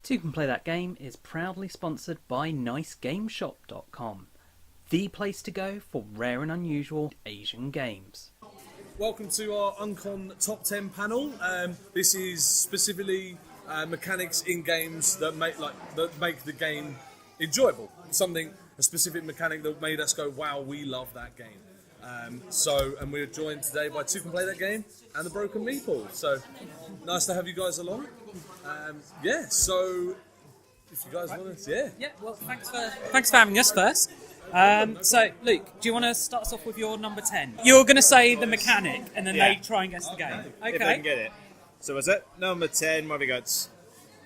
Toucan Play That Game is proudly sponsored by NiceGameShop.com, the place to go for rare and unusual Asian games. Welcome to our Uncon Top 10 panel. This is specifically mechanics in games that make the game enjoyable. A specific mechanic that made us go, wow, we love that game. And we're joined today by Toucan Play That Game and the Broken Meeple. So nice to have you guys along. So if you guys want to, Well, thanks for having us first. So, Luke, do you want to start us off with your number 10? You're going to say the mechanic, and then they try and guess the game. If I can get it. So was it number 10? What have we got?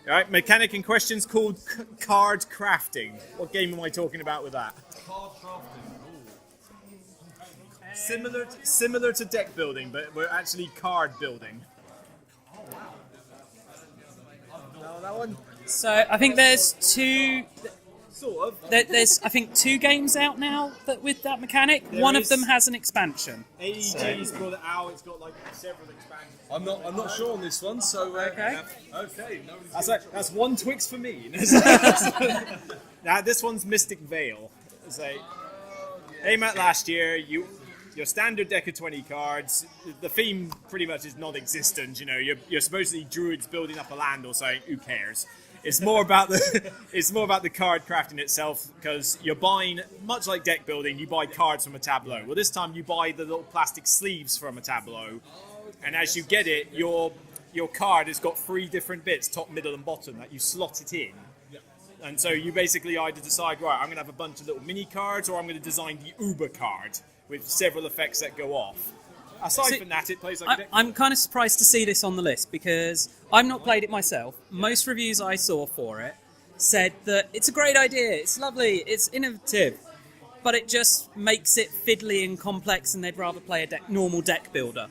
All right, mechanic in question is called card crafting. What game am I talking about with that? Card crafting. Similar to deck building, but we're actually card building. Oh wow! No, that one. So I think there's two. Sort of. There's I think 2 games out now with that mechanic. One of them has an expansion. AEG's brought it out. It's got like several expansions. I'm not sure on this one. So okay. Okay. That's one Twix for me. Now this one's Mystic Vale. Came out last year. Your standard deck of 20 cards. The theme pretty much is non-existent. You know, you're supposedly druids building up a land or something. Who cares? It's more about the card crafting itself, because you're buying, much like deck building, you buy cards from a tableau. Well, this time you buy the little plastic sleeves from a tableau, and as you get it, your card has got 3 different bits, top, middle, and bottom, that you slot it in. And so you basically either decide, right, I'm going to have a bunch of little mini cards, or I'm going to design the Uber card with several effects that go off. Aside from that, it plays like a deck. I'm kind of surprised to see this on the list, because I've not played it myself. Most reviews I saw for it said that it's a great idea, it's lovely, it's innovative, but it just makes it fiddly and complex, and they'd rather play a normal deck builder.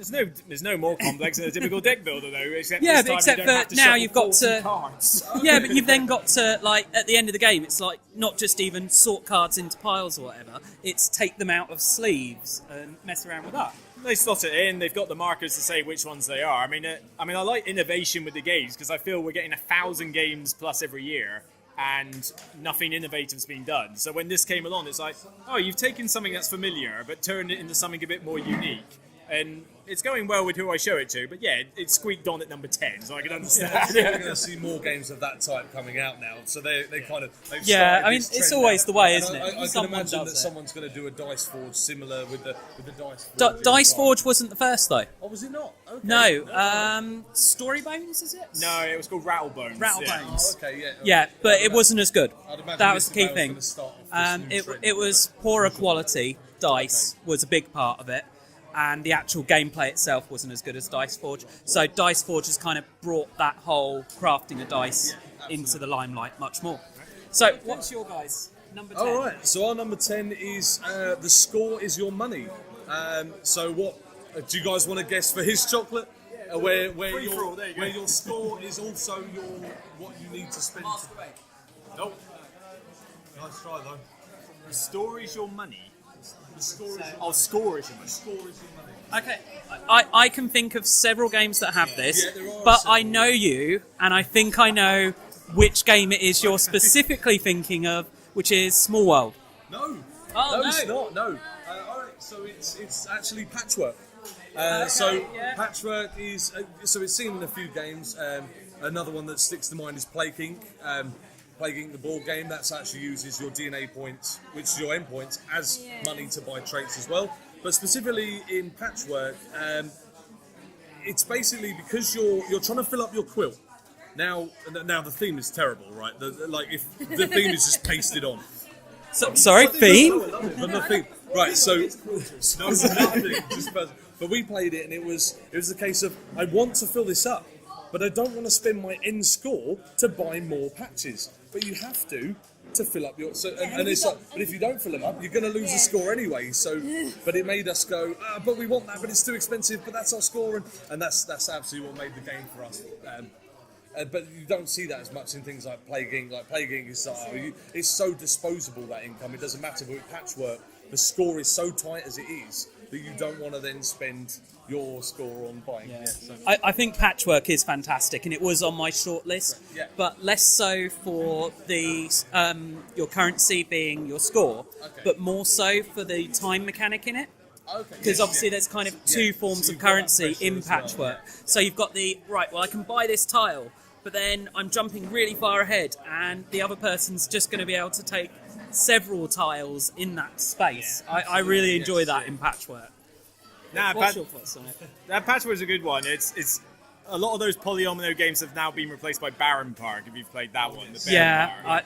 There's no more complex than a typical deck builder, though. Except for now you've got to. Cards. Yeah, but you've then got to, like, at the end of the game, it's like not just even sort cards into piles or whatever. It's take them out of sleeves and mess around with that. They slot it in. They've got the markers to say which ones they are. I mean, I like innovation with the games, because I feel we're getting 1,000 games plus every year, and nothing innovative's been done. So when this came along, it's like, oh, you've taken something that's familiar, but turned it into something a bit more unique. And it's going well with who I show it to, but yeah, it squeaked on at number 10, so I can understand. We're going to see more games of that type coming out now, so they kind of... I mean, it's always the way, isn't it? I can imagine that someone's going to do a Dice Forge similar with the Dice Forge. Dice Forge wasn't the first, though. Oh, was it not? Okay. No, Storybones, is it? No, it was called Rattlebones. Rattlebones. Oh, okay, yeah. Yeah, but it wasn't as good. That was the key thing. It was poorer quality. Dice was a big part of it. And the actual gameplay itself wasn't as good as Dice Forge. So Dice Forge has kind of brought that whole crafting of dice into the limelight much more. So what's your guys' number 10? All right, so our number 10 is the score is your money. So what, do you guys want to guess for his chocolate? Where your score is also what you need to spend. Nope. Nice try though. The store is your money. Score is your money. Okay, I can think of several games that have this, but several. I know you, and I think I know which game it is you're specifically thinking of, which is Small World. No. Oh, no, it's not. No. All right, so it's actually Patchwork. Patchwork is so it's seen in a few games. Another one that sticks to mind is Plague Inc. Plague Inc, the board game, that actually uses your DNA points, which is your end points, as money to buy traits as well. But specifically in Patchwork, it's basically because you're trying to fill up your quilt. Now the theme is terrible, right? If the theme is just pasted on. Sorry, theme? The theme. Right, so no, nothing. But we played it, and it was the case of, I want to fill this up, but I don't want to spend my end score to buy more patches. But you have to fill up your... and it's like, but if you don't fill them up, you're going to lose the score anyway. So, but it made us go, but we want that, but it's too expensive, but that's our score. And that's absolutely what made the game for us. But you don't see that as much in things like Plague Inc. Like Plague Inc. is it's so disposable, that income. It doesn't matter. But with Patchwork, the score is so tight as it is. that you don't want to then spend your score on buying. Yeah. So. I think Patchwork is fantastic, and it was on my shortlist, but less so for the your currency being your score, but more so for the time mechanic in it. Because obviously there's kind of two forms of currency in Patchwork. So you've got I can buy this tile, but then I'm jumping really far ahead, and the other person's just going to be able to take several tiles in that space. I really enjoy that in Patchwork. What's your thoughts on it? That Patchwork is a good one. It's a lot of those polyomino games have now been replaced by Baron Park. If you've played that one,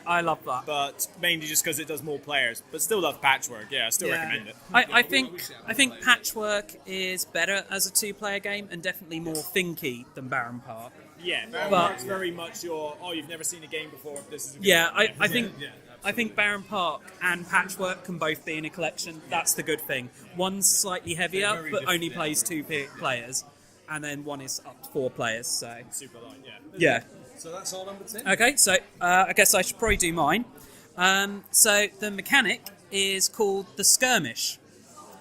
I love that. But mainly just because it does more players. But still love Patchwork. Yeah, I still recommend it. I think Patchwork is better as a 2-player game and definitely more thinky than Baron Park. Yeah, Baron Park's very much you've never seen a game before. This is a good I think Baron Park and Patchwork can both be in a collection. That's the good thing. One's slightly heavier, but only plays 2 players, and then one is up to 4 players. So super light, yeah. So that's our number 10. Okay, so I guess I should probably do mine. So the mechanic is called the Skirmish.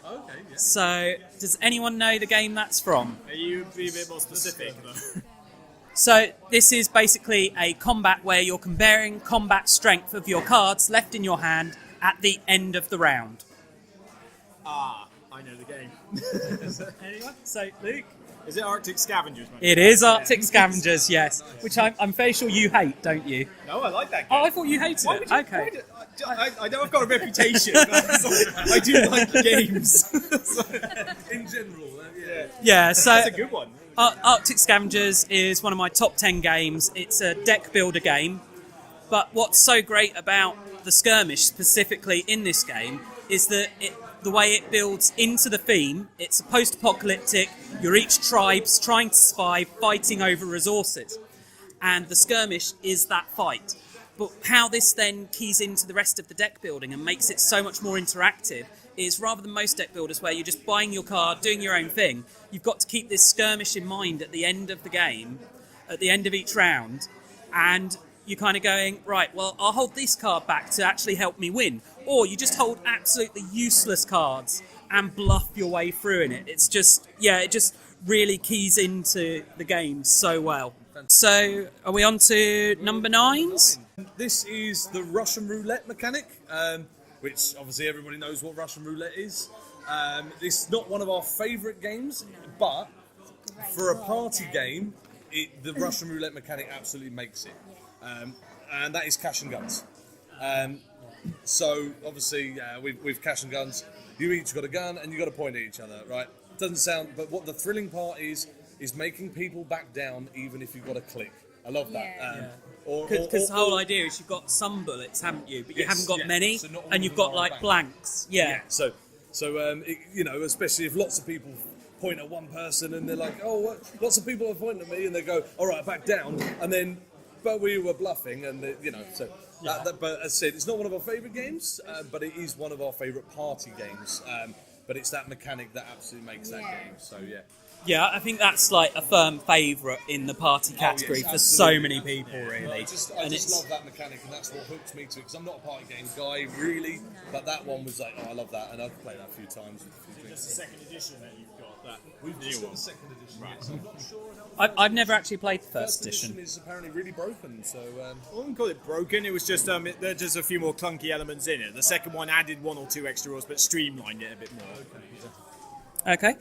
Okay. Yeah. So does anyone know the game that's from? Are you be a bit more specific though? So this is basically a combat where you're comparing combat strength of your cards left in your hand at the end of the round. I know the game. Anyone? So Luke? Is it Arctic Scavengers? It is Arctic Scavengers, yes. Which I'm fairly sure you hate, don't you? No, I like that game. Oh, I thought you hated it. Okay. I know I've got a reputation, but I do like games. In general, Yeah, so that's a good one. Arctic Scavengers is one of my top 10 games. It's a deck builder game, but what's so great about the Skirmish specifically in this game is that the way it builds into the theme. It's a post-apocalyptic, you're each tribes trying to survive, fighting over resources, and the Skirmish is that fight. But how this then keys into the rest of the deck building and makes it so much more interactive is, rather than most deck builders where you're just buying your card, doing your own thing, you've got to keep this Skirmish in mind at the end of the game, at the end of each round, and you're kind of going, right, well, I'll hold this card back to actually help me win. Or you just hold absolutely useless cards and bluff your way through in it. It's just, it just really keys into the game so well. So, are we on to number 9s? This is the Russian roulette mechanic, which obviously everybody knows what Russian roulette is. It's not one of our favourite games, but for a party game, the Russian roulette mechanic absolutely makes it. And that is cash and guns. So obviously with cash and guns, you each got a gun and you got to point at each other, right? Doesn't sound, but what the thrilling part is making people back down even if you've got a click. I love that. Because the whole idea is you've got some bullets, haven't you? But you haven't got many, so and you've got like blanks. Yeah. So especially if lots of people point at one person and they're like, oh, lots of people are pointing at me, and they go, all right, back down, and then. But we were bluffing, and but as I said, it's not one of our favourite games, but it is one of our favourite party games. But it's that mechanic that absolutely makes that game. So yeah, I think that's like a firm favourite in the party category for so many people, really. I just love that mechanic, and that's what hooks me to it. Because I'm not a party game guy, really, but that one was like, I love that, and I've played that a few times. It's the second edition that you've got. That we've just got the second edition. Right. So I'm not sure. I've never actually played the first edition. Is apparently really broken, so... I wouldn't call it broken, it was just there's just a few more clunky elements in it. The second one added 1 or 2 extra rules, but streamlined it a bit more. Okay.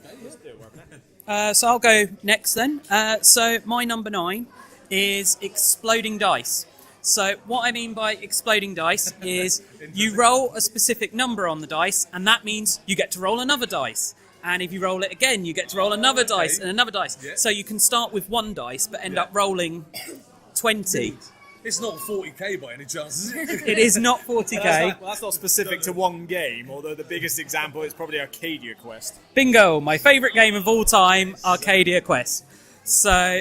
So I'll go next then. So my number 9 is Exploding Dice. So what I mean by exploding dice is you roll a specific number on the dice, and that means you get to roll another dice. And if you roll it again, you get to roll another dice and another dice. Yeah. So you can start with 1 dice, but end up rolling 20. It's not 40k by any chance, is it? It is not 40k. Well, that's not specific to one game, although the biggest example is probably Arcadia Quest. Bingo! My favourite game of all time, Arcadia Quest. So...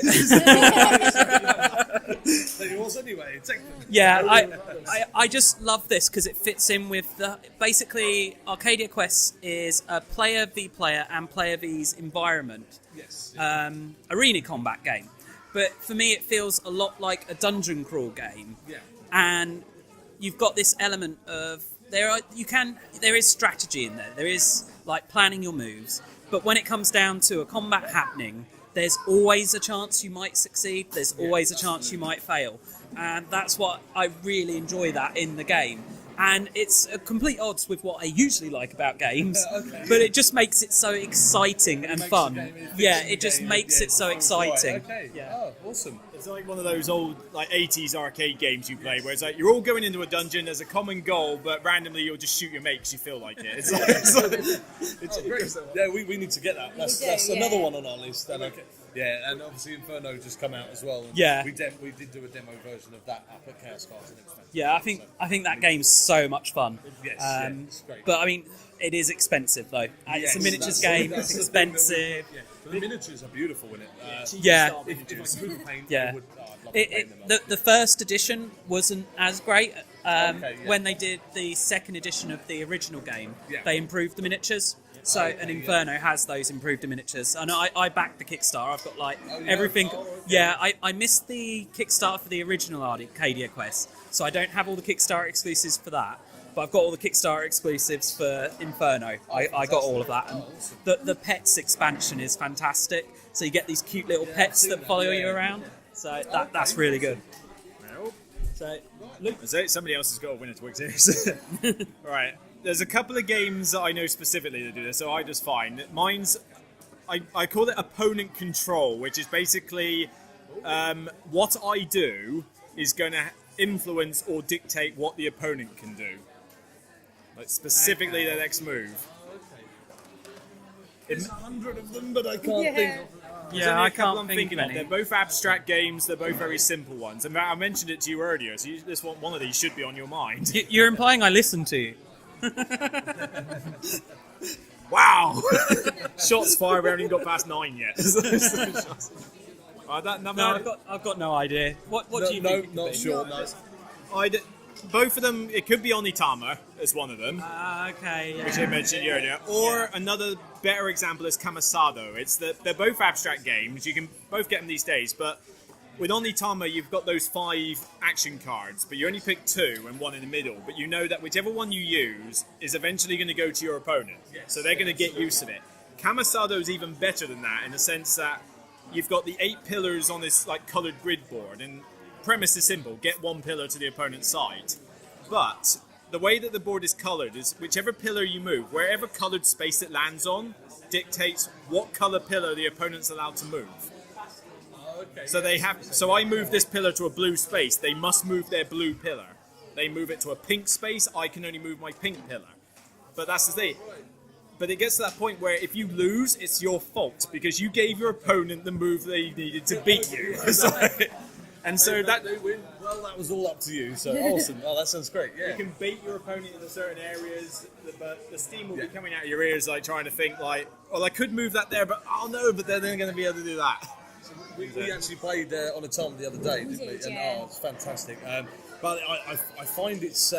yours anyway. Yeah, I just love this because it fits in with the... Basically, Arcadia Quest is a player v player and player v's environment. Yes. Arena combat game. But for me, it feels a lot like a dungeon crawl game. Yeah. And you've got this element of there is strategy in there. There is like planning your moves, but when it comes down to a combat happening, there's always a chance you might succeed. There's always a chance you might fail, and that's what I really enjoy that in the game. And it's a complete odds with what I usually like about games, but it just makes it so exciting and fun. It just makes it so exciting. Oh, awesome. It's like one of those old 80s arcade games you play where it's like you're all going into a dungeon, there's a common goal, but randomly you'll just shoot your mate because you feel like it. We need to get that. That's another one on our list. And yeah, and obviously Inferno just come out as well. And we did do a demo version of that up at Chaos Cards. Yeah, I think that game's so much fun. Yes, it's great. But I mean, it is expensive though. It's a miniatures game. It's expensive. The miniatures are beautiful in it. The first edition wasn't as great. When they did the second edition of the original game, they improved the miniatures. So, Inferno has those improved miniatures. And I backed the Kickstarter. I've got everything. I missed the Kickstarter for the original Arcadia quest, so I don't have all the Kickstarter exclusives for that. But I've got all the Kickstarter exclusives for Inferno. I got all of that. And the pets expansion is fantastic. So you get these cute little pets that follow you around. So that's really good. So, Luke. Somebody else has got a winner to Twix. Right. There's a couple of games that I know specifically that do this, so I just find mine's. I call it opponent control, which is basically what I do is going to influence or dictate what the opponent can do. Specifically their next move. There's 100 of them, but I can't think of. Yeah, I can't think of of. any. They're both abstract games. They're both very simple ones. And I mentioned it to you earlier, so one of these should be on your mind. You're implying I listen to you. Wow! Shots fired. We haven't even got past 9 yet. I've got no idea. What do you think? Not sure. No. Both of them. It could be Onitama as one of them. Which I mentioned earlier. Or another better example is Kamisado. They're both abstract games. You can both get them these days, but with Onitama, you've got those 5 action cards, but you only pick 2 and 1 in the middle. But you know that whichever one you use is eventually going to go to your opponent. So they're going to get use of it. Kamisado is even better than that in the sense that you've got the 8 pillars on this coloured grid board, and premise is simple: get 1 pillar to the opponent's side. But the way that the board is coloured is whichever pillar you move, wherever coloured space it lands on, dictates what colour pillar the opponent's allowed to move. So I move this pillar to a blue space, they must move their blue pillar. They move it to a pink space, I can only move my pink pillar. But that's the thing. But it gets to that point where if you lose, it's your fault, because you gave your opponent the move they needed to beat you. And so that was all up to you, so awesome. Oh, that sounds great, yeah. You can bait your opponent into certain areas, but the steam will be coming out of your ears, trying to think I could move that there, but but they're going to be able to do that. We actually played on a Tom the other day, didn't we? And it's fantastic. But I find it's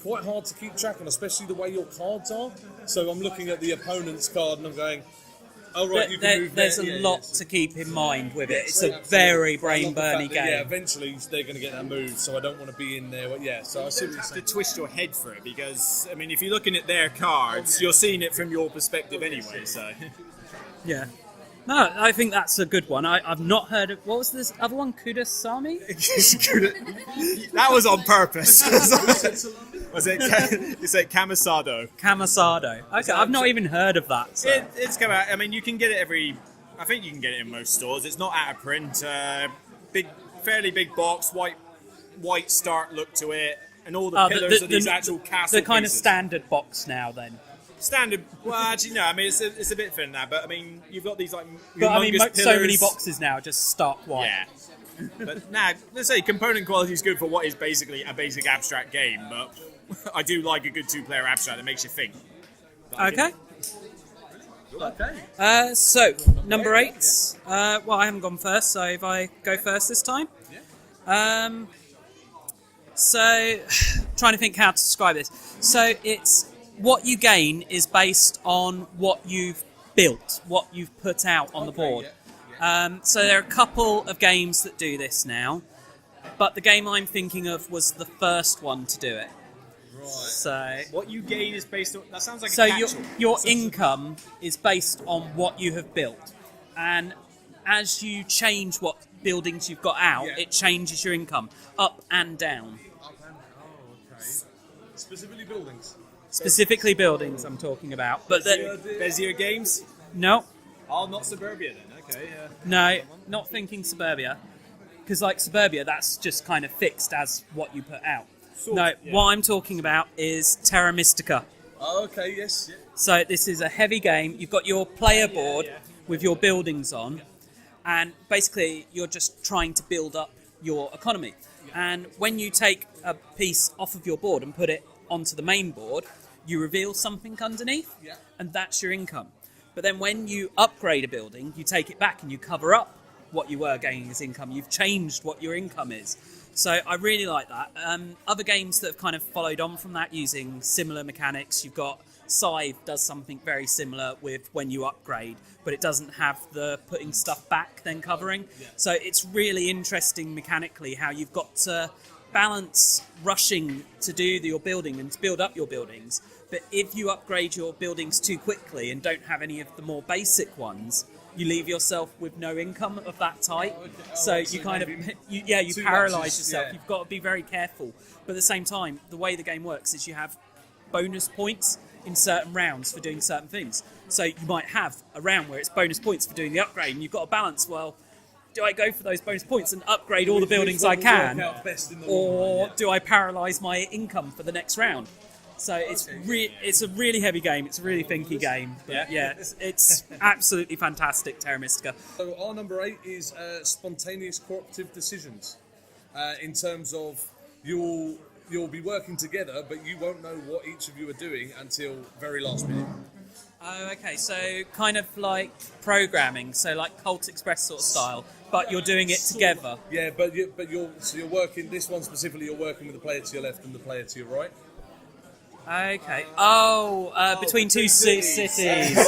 quite hard to keep track on, especially the way your cards are. So I'm looking at the opponent's card and I'm going, oh right, you can move there. There's a lot to keep in mind with it. It's a very brain-burny game. Yeah, eventually they're going to get that move, so I don't want to be in there. So I see what you're saying. To twist your head for it, because if you're looking at their cards, you're seeing it from your perspective anyway. So yeah. No, I think that's a good one. I've not heard of... What was this other one? Kudasami? That was on purpose. Was it? You said Kamisado. Kamisado. Okay, I've not even heard of that. So. It's come out. You can get it I think you can get it in most stores. It's not out of print. Fairly big box, white start look to it, and all the pillars are these actual castle The kind pieces. of standard box now, then. Standard. Well, actually, no. It's a bit thin now, but you've got these But humongous pillars. so many boxes now just stark white. Yeah. But let's say component quality is good for what is basically a basic abstract game. But I do like a good 2-player abstract that makes you think. Okay. So number 8. I haven't gone first, so if I go first this time. So trying to think how to describe this. So it's. What you gain is based on what you've built, what you've put out on the board. So there are a couple of games that do this now, but the game I'm thinking of was the first one to do it. So, What you gain is based on... That sounds like so a your income is based on what you have built, and as you change what buildings you've got out, it changes your income up and down. Okay. Specifically buildings. Specifically buildings, I'm talking about. But Bezier games? no, Oh, not Suburbia then. Okay, yeah. no, not thinking Suburbia, because like Suburbia, that's just kind of fixed as what you put out. What I'm talking about is Terra Mystica. Oh, okay, yes. Yeah. So this is a heavy game. You've got your player board with your buildings on, and basically you're just trying to build up your economy. And when you take a piece off of your board and put it onto the main board, you reveal something underneath, and that's your income. But then when you upgrade a building, you take it back and you cover up what you were gaining as income. You've changed what your income is. So I really like that. Other games that have kind of followed on from that using similar mechanics, you've got Scythe does something very similar with when you upgrade, but it doesn't have the putting stuff back then covering. So it's really interesting mechanically how you've got to balance rushing to do your building and to build up your buildings. But if you upgrade your buildings too quickly and don't have any of the more basic ones, you leave yourself with no income of that type. So you kind of, you paralyze yourself. You've got to be very careful. But at the same time, the way the game works is you have bonus points in certain rounds for doing certain things. So you might have a round where it's bonus points for doing the upgrade, and you've got to balance, well, do I go for those bonus points and upgrade all the buildings I can, or do I paralyze my income for the next round? So it's a really heavy game. It's a really thinky game. But it's absolutely fantastic, Terra Mystica. So our number 8 is spontaneous cooperative decisions. In terms of you'll be working together, but you won't know what each of you are doing until very last minute. Oh, okay. So kind of like programming, so like Cult Express sort of style, but you're doing it together. Yeah, but you're working. This one specifically, you're working with the player to your left and the player to your right. Okay. Between two cities.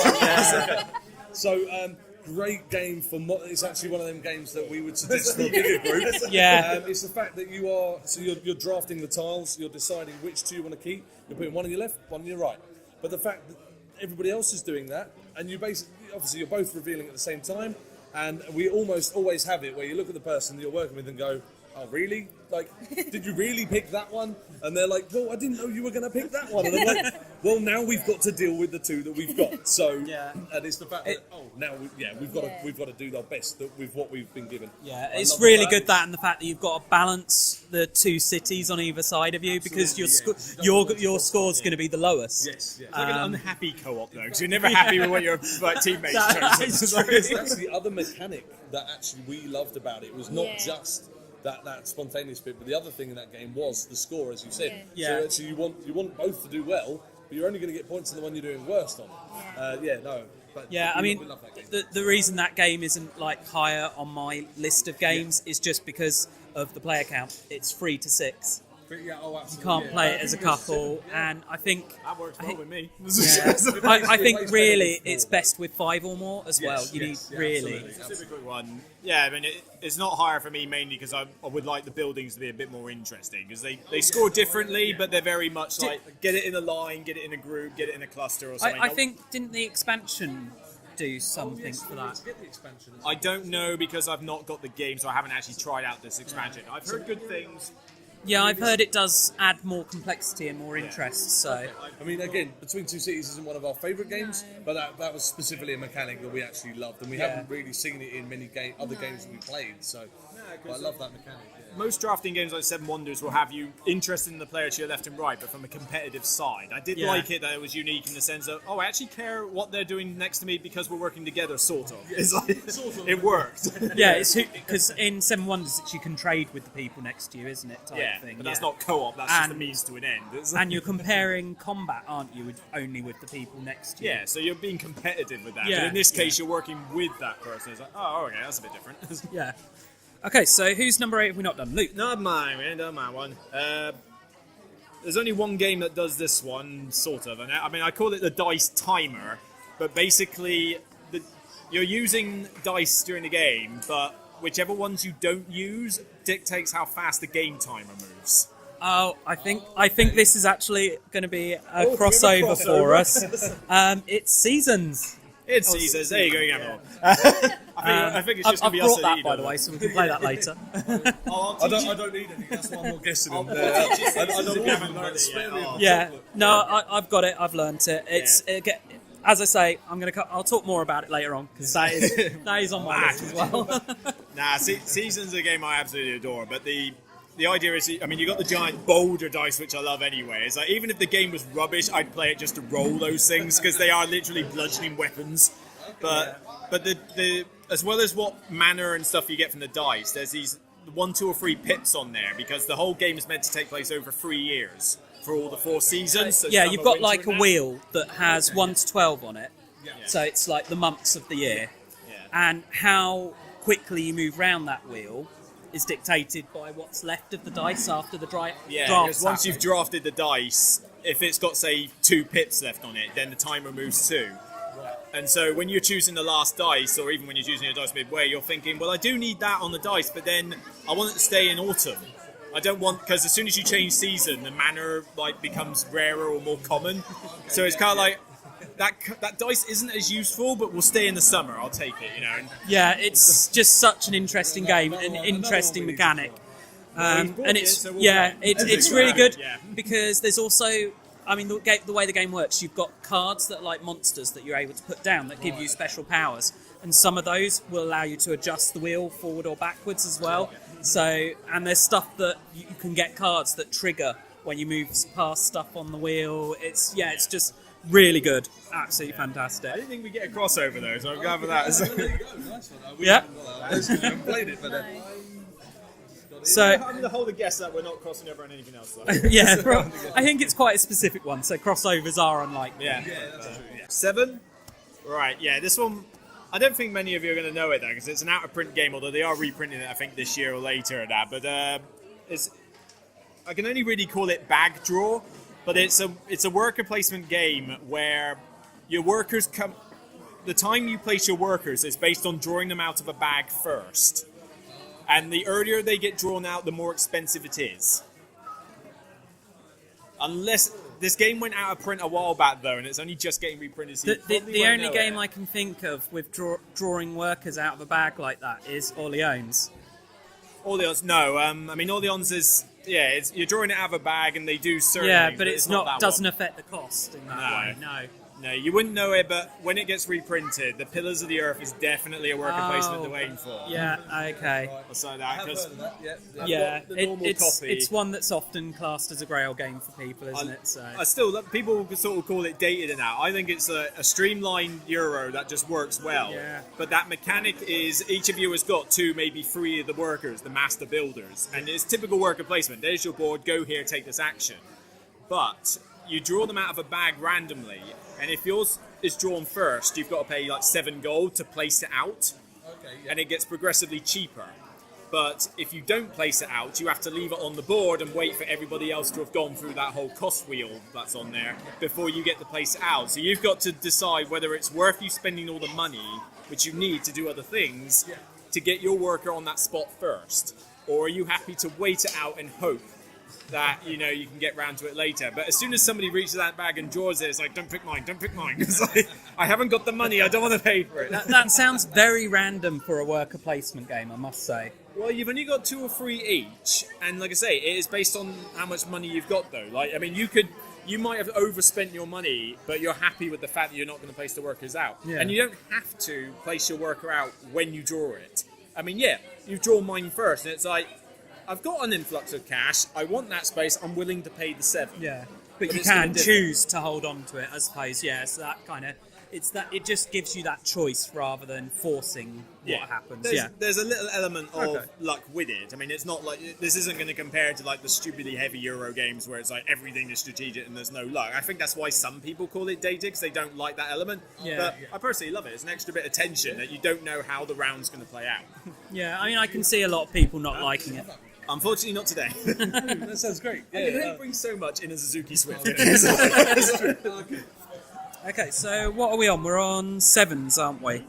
So, great game for... It's actually one of them games that we would suggest for a bigger group. Yeah. It's the fact that you're drafting the tiles, you're deciding which two you want to keep, you're putting one on your left, one on your right. But the fact that everybody else is doing that, and you obviously you're both revealing at the same time, and we almost always have it where you look at the person that you're working with and go, oh, really? Like, did you really pick that one? And they're like, well, I didn't know you were going to pick that one. And I'm like, well, now we've got to deal with the two that we've got. So, and it's the fact that, we've got to do our best with what we've been given. Yeah, it's really good that, and the fact that you've got to balance the two cities on either side of you, because your score's going to be the lowest. Yes. It's like an unhappy co-op, though, because you're never happy with what your teammates chose. That's the other mechanic that actually we loved about it. It was not just that spontaneous bit, but the other thing in that game was the score, as you said. Yeah. So you want both to do well, but you're only going to get points on the one you're doing worst on. We love that game. The reason that game isn't like higher on my list of games is just because of the player count. It's 3 to 6. You Can't play it as a couple, and I think That works well with me. I think really it's best with 5 or more as well. You need really. Specifically one. Yeah, I mean, it's not higher for me mainly because I would like the buildings to be a bit more interesting, because they score differently, but they're very much like get it in a line, get it in a group, get it in a cluster or something. I think, didn't the expansion do something for that? I don't know, because I've not got the game, so I haven't actually tried out this expansion. I've heard good things. Yeah, I've heard it does add more complexity and more interest, so... I mean, again, Between Two Cities isn't one of our favourite games, but that was specifically a mechanic that we actually loved, and we haven't really seen it in many other games that we played, so but I love that mechanic. Most drafting games like Seven Wonders will have you interested in the player to your left and right, but from a competitive side. I did like it that it was unique in the sense of, I actually care what they're doing next to me because we're working together, sort of. It's like, sort of. It worked. Yeah, it's because in Seven Wonders you can trade with the people next to you, isn't it? Type thing. But that's not co-op, that's just a means to an end. And you're comparing combat, aren't you, only with the people next to you? Yeah, so you're being competitive with that. But in this case, you're working with that person. It's like, oh, okay, that's a bit different. Yeah. Okay, so who's number 8 have we not done? Luke? Not mine, man. Not my one. There's only one game that does this one, sort of. And I call it the dice timer. But basically, you're using dice during the game, but whichever ones you don't use dictates how fast the game timer moves. Oh, I think this is actually going to be a we crossover have a for crossover. us. It's Seasons. It's Caesars. There you go. You have it all. I think it's just I've going to be us brought that, at by the way, so we can play that later. I don't need any. That's why I'm not guessing them. I don't haven't want learned it spare yet. me. Oh. Yeah, no, I've got it. I've learnt it. As I say, I'll talk more about it later on because that is on my list as well. Seasons a game I absolutely adore, but the idea is, I mean, you got the giant boulder dice, which I love anyway. It's like, even if the game was rubbish, I'd play it just to roll those things because they are literally bludgeoning weapons. But the as well as what mana and stuff you get from the dice, there's these 1, 2, or 3 pips on there because the whole game is meant to take place over 3 years for all the 4 seasons. So Yeah, summer, you've got winter, like a and wheel that has 1 to 12 on it, so it's like the months of the year, and how quickly you move around that wheel is dictated by what's left of the dice after the draft. because once you've drafted the dice, if it's got, say, 2 pips left on it, then the timer moves 2. And so when you're choosing the last dice, or even when you're choosing a dice midway, you're thinking, well, I do need that on the dice, but then I want it to stay in autumn. I don't want, because as soon as you change season, the mana like becomes rarer or more common. So it's kind of like that dice isn't as useful, but will stay in the summer. I'll take it, And Yeah, it's just such an interesting game, an interesting mechanic, and it's it's really good because there's also, I mean, the way the game works, you've got cards that are like monsters that you're able to put down that give you special powers, and some of those will allow you to adjust the wheel forward or backwards as well. So, and there's stuff that you can get cards that trigger when you move past stuff on the wheel. It's just really good, absolutely fantastic. I didn't think we'd get a crossover though, so I'm glad for that. There you go. Nice one. Yeah. I haven't played it, but So I'm going to hold a guess that we're not crossing over on anything else though. yeah, I think it's quite a specific one. So crossovers are unlikely. Yeah, that's true. 7? Right, yeah, this one, I don't think many of you are going to know it though, because it's an out-of-print game, although they are reprinting it, I think, this year or later and that, but I can only really call it bag draw, but it's a worker placement game where your workers come, the time you place your workers is based on drawing them out of a bag first, and the earlier they get drawn out, the more expensive it is. Unless this game went out of print a while back though, and it's only just getting reprinted. So The only game I can think of with drawing workers out of a bag like that is Orleans. Orleans, no. I mean, Orleans is you're drawing it out of a bag, and they do certain. Yeah, things, but it's not not that doesn't one. affect the cost in that way. No, you wouldn't know it, but when it gets reprinted, the Pillars of the Earth is definitely a worker placement they're waiting for. Yeah, okay. So that, because Yeah, the normal copy. it's one that's often classed as a grail game for people, isn't it? So I still, people sort of call it dated and that. I think it's a streamlined Euro that just works well. Yeah. But that mechanic is each of you has got 2, maybe 3 of the workers, the master builders, and it's typical worker placement. There's your board. Go here, take this action. But you draw them out of a bag randomly, and if yours is drawn first, you've got to pay like 7 gold to place it out, and it gets progressively cheaper. But if you don't place it out, you have to leave it on the board and wait for everybody else to have gone through that whole cost wheel that's on there before you get to place it out. So you've got to decide whether it's worth you spending all the money, which you need to do other things, to get your worker on that spot first. Or are you happy to wait it out and hope that, you can get round to it later? But as soon as somebody reaches that bag and draws it, it's like, don't pick mine. It's like, I haven't got the money, I don't want to pay for it. that sounds very random for a worker placement game, I must say. Well, you've only got 2 or 3 each, and like I say, it is based on how much money you've got though. Like, I mean, you might have overspent your money, but you're happy with the fact that you're not going to place the workers out. Yeah. And you don't have to place your worker out when you draw it. I mean, yeah, you draw mine first, and it's like, I've got an influx of cash, I want that space, I'm willing to pay the 7. Yeah, but you it's gonna can differ. choose to hold on to it, I suppose. Yeah, so that kind of it just gives you that choice rather than forcing what happens. There's a little element of luck with it. I mean, it's not like, this isn't going to compare to like the stupidly heavy Euro games where it's like everything is strategic and there's no luck. I think that's why some people call it dated, because they don't like that element. But I personally love it. It's an extra bit of tension that you don't know how the round's going to play out. Yeah, I mean, I can see a lot of people not liking it. Unfortunately, not today. That sounds great. It brings so much in a Suzuki Swift. Okay, so what are we on? We're on 7s, aren't we?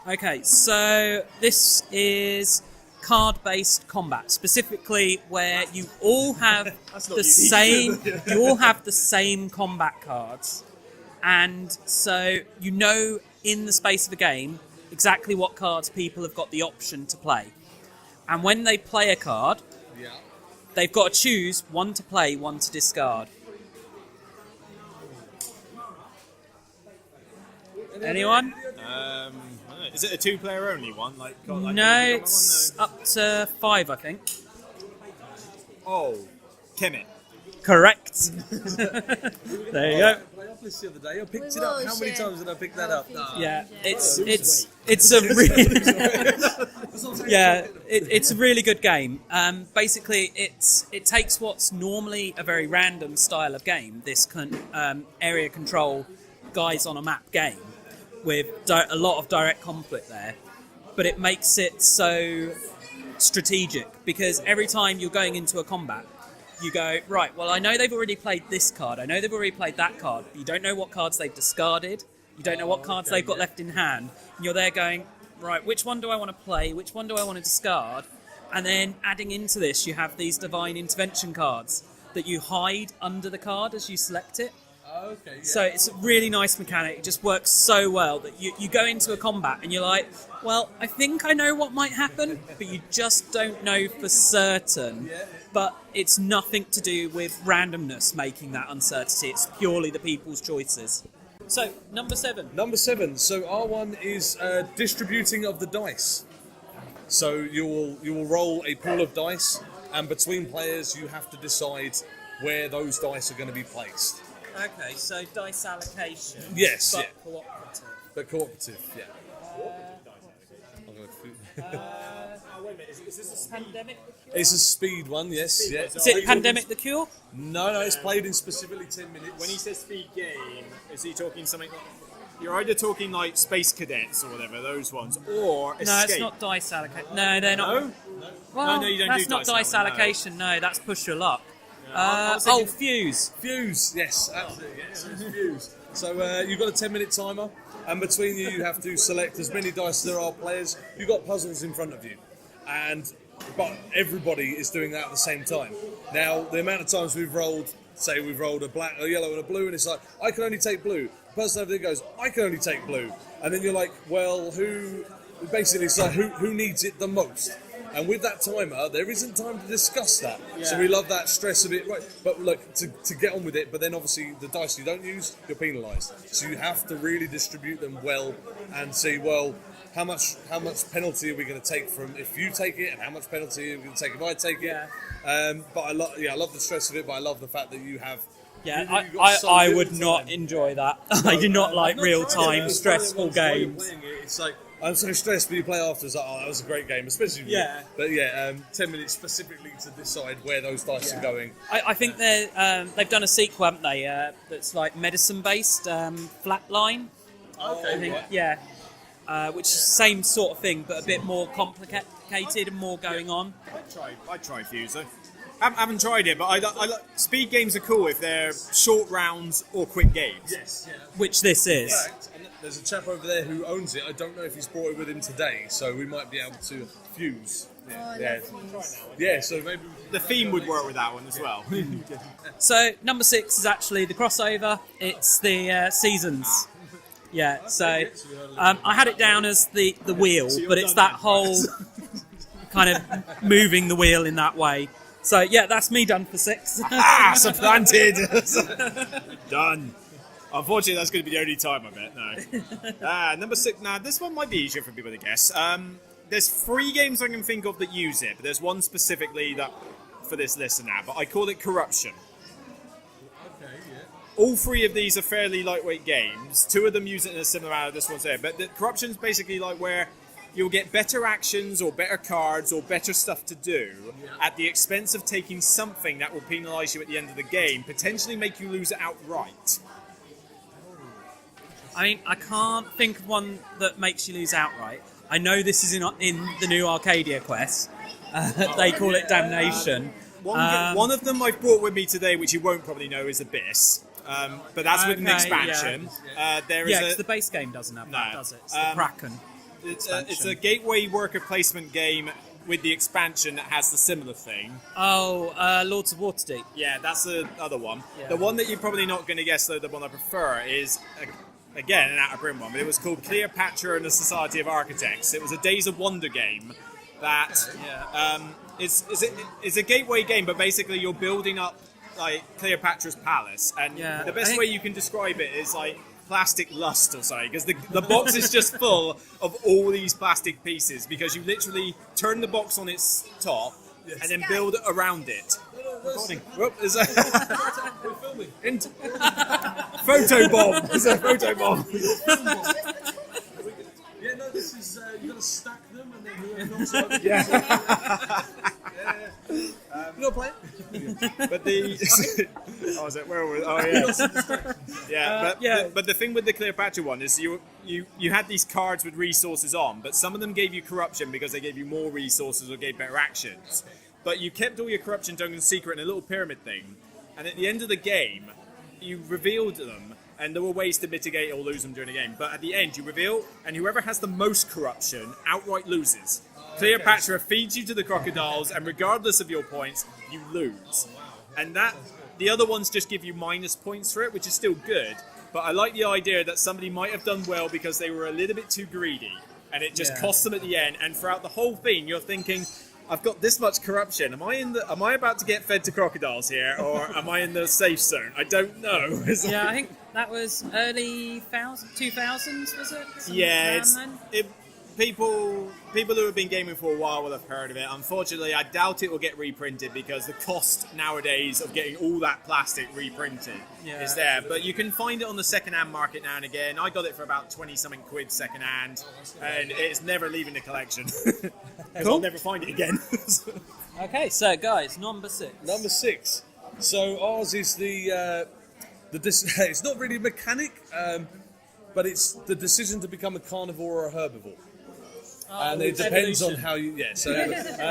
Okay, so this is card-based combat, specifically where you all have That's not the unique. same. You all have the same combat cards, and so you know in the space of a game exactly what cards people have got the option to play. And when they play a card, they've got to choose one to play, one to discard. Anyone? Is it a 2-player only one? No, it's up to 5, I think. Oh, Kemet. Correct. There you go. I off this the other day. I picked it up. How many times did I pick that up? Yeah, it's a it's a really good game. Basically, it takes what's normally a very random style of game, this area control guys on a map game with a lot of direct conflict there, but it makes it so strategic because every time you're going into a combat, you go, right, well, I know they've already played this card, I know they've already played that card, but you don't know what cards they've discarded, you don't know what cards they've got left in hand, and you're there going, right, which one do I want to play, which one do I want to discard? And then adding into this, you have these divine intervention cards that you hide under the card as you select it. Okay, yeah. So it's a really nice mechanic. It just works so well that you go into a combat and you're like, well, I think I know what might happen, but you just don't know for certain. Yeah. But it's nothing to do with randomness making that uncertainty. It's purely the people's choices. So, number 7. Number 7. So our one is distributing of the dice. So you will roll a pool of dice, and between players you have to decide where those dice are going to be placed. Okay, so dice allocation. Yes, but yeah. cooperative. But cooperative, yeah. Wait a minute, is this a Pandemic? It's a speed one, yes. Yeah. Is it Pandemic the Cure? No, it's played in specifically 10 minutes. When he says speed game, is he talking something like... You're either talking like Space Cadets or whatever, those ones, or Escape. No, it's not dice allocation. No, they're not. No? Well, No, you don't that's do not dice dice now, no. allocation. No, that's push your luck. I was thinking- Fuse. Fuse, yes, absolutely, yes, it's Fuse. So you've got a 10-minute timer, and between you have to select as many dice as there are players. You've got puzzles in front of you, but everybody is doing that at the same time. Now, the amount of times we've rolled a black, a yellow, and a blue, and it's like, I can only take blue. The person over there goes, I can only take blue. And then you're like, well, basically it's like, who needs it the most? And with that timer, there isn't time to discuss that. Yeah. So we love that stress of it. Right, but look, to get on with it, but then obviously the dice you don't use, you're penalised. So you have to really distribute them well and see, well, how much penalty are we going to take from if you take it, and how much penalty are we going to take if I take it? Yeah. But I love the stress of it, but I love the fact that you have... Yeah, you've got so I little would time. not enjoy that. I do not like real-time, stressful games. It's like, I'm so stressed, but you play after, it's like, oh, that was a great game, especially with Yeah. you. But 10 minutes specifically to decide where those dice are going. I think they've done a sequel, haven't they? That's like medicine-based, Flatline. Okay, I think, right. yeah. Which is the same sort of thing, but a bit more complicated and more going on. I'd try Fuse though. I haven't tried it, but I speed games are cool if they're short rounds or quick games. Yes, yeah. Which this is. In fact, there's a chap over there who owns it. I don't know if he's brought it with him today, so we might be able to fuse. Yeah, so maybe... The theme would work with that one as well. So, number 6 is actually the crossover. It's the Seasons. Yeah, so I had it down as the wheel, but it's that whole kind of moving the wheel in that way. So, yeah, that's me done for 6. Supplanted! Done. Unfortunately, that's going to be the only time, I bet. No. Number 6. Now, this one might be easier for people to guess. There's 3 games I can think of that use it, but there's one specifically that for this list now, but I call it Corruption. Okay, yeah. All 3 of these are fairly lightweight games. 2 of them use it in a similar manner, this one's there. But the Corruption's basically like where you'll get better actions or better cards or better stuff to do at the expense of taking something that will penalise you at the end of the game, potentially make you lose it outright. I mean, I can't think of one that makes you lose outright. I know this is in the new Arcadia quest. They call it Damnation. One of them I've brought with me today, which you won't probably know, is Abyss. But that's with an Okay, expansion. There is 'cause the base game doesn't have that, No. does it? It's the Kraken. It's a gateway worker placement game with the expansion that has the similar thing. Oh, Lords of Waterdeep. Yeah, that's the other one. Yeah. The one that you're probably not going to guess, though, the one I prefer is, again, an Out of Print one, but it was called Cleopatra and the Society of Architects. It was a Days of Wonder game that it's a gateway game, but basically you're building up like Cleopatra's palace, and the best way you can describe it is like plastic lust or something, because the box is just full of all these plastic pieces, because you literally turn the box on its top and then build around it. Whoop, is that... We're filming. Photo bomb! It's a photo bomb! Yeah, no, this is, you got to stack them and then whoever knocks over. You not play it? But the... oh, is it? Where were we? Oh, yeah. But the thing with the Cleopatra one is you had these cards with resources on, but some of them gave you corruption because they gave you more resources or gave better actions. But you kept all your corruption tokens secret in a little pyramid thing, and at the end of the game, you revealed them, and there were ways to mitigate or lose them during the game. But at the end, you reveal, and whoever has the most corruption outright loses. Cleopatra feeds you to the crocodiles, and regardless of your points, you lose. And the other ones just give you minus points for it, which is still good. But I like the idea that somebody might have done well because they were a little bit too greedy, and it just cost them at the end. And throughout the whole thing, you're thinking, I've got this much corruption. Am I about to get fed to crocodiles here, or am I in the safe zone? I don't know. Yeah, I think that was early 2000s, was it? People who have been gaming for a while will have heard of it. Unfortunately, I doubt it will get reprinted because the cost nowadays of getting all that plastic reprinted is there. But you can find it on the second-hand market now and again. I got it for about 20-something quid second-hand, and it's never leaving the collection. I'll never find it again. Okay, so guys, number 6. Number 6. So ours is it's not really a mechanic, but it's the decision to become a carnivore or a herbivore. And it depends on how you... Yeah, so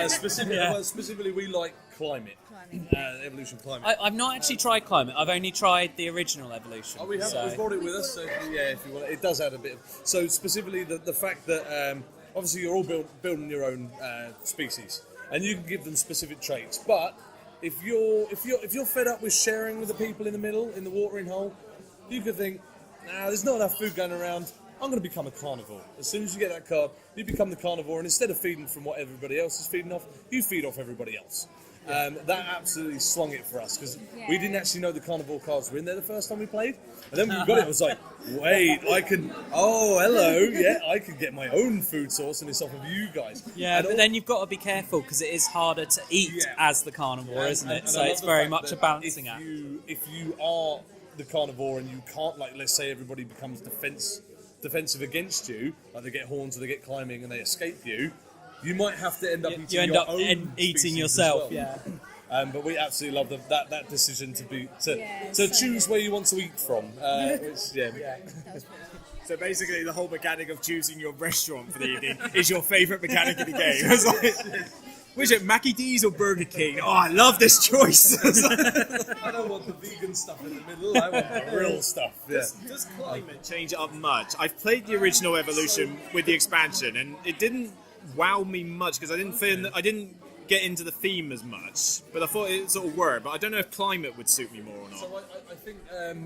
specifically we like climate. Evolution climate. I've not actually tried climate. I've only tried the original evolution. Oh, we have. So. We've brought it with us. So if you want, it does add a bit. So specifically, the fact that obviously you're all building your own species, and you can give them specific traits. But if you're fed up with sharing with the people in the middle, in the watering hole, you could think, there's not enough food going around. I'm going to become a carnivore. As soon as you get that card, you become the carnivore, and instead of feeding from what everybody else is feeding off, you feed off everybody else. That absolutely swung it for us, because we didn't actually know the carnivore cards were in there the first time we played. And then when we got it, it was like, wait, I can get my own food source, and it's off of you guys. Yeah, but then you've got to be careful, because it is harder to eat as the carnivore, isn't it? So it's very much a balancing act. If you are the carnivore and you can't, like, let's say everybody becomes defensive against you, like they get horns or they get climbing and they escape you, you might have to end up eating yourself. Well. Yeah. But we absolutely love that decision to choose where you want to eat from. So basically, the whole mechanic of choosing your restaurant for the evening is your favourite mechanic in the game. It's like, was it Mackie D's or Burger King? Oh, I love this choice. I don't want the vegan stuff in the middle. I want the real stuff. Yeah. Does climate change it up much? I've played the original Evolution with the expansion, and it didn't wow me much because I didn't get into the theme as much, but I thought it sort of worked. But I don't know if climate would suit me more or not. So I think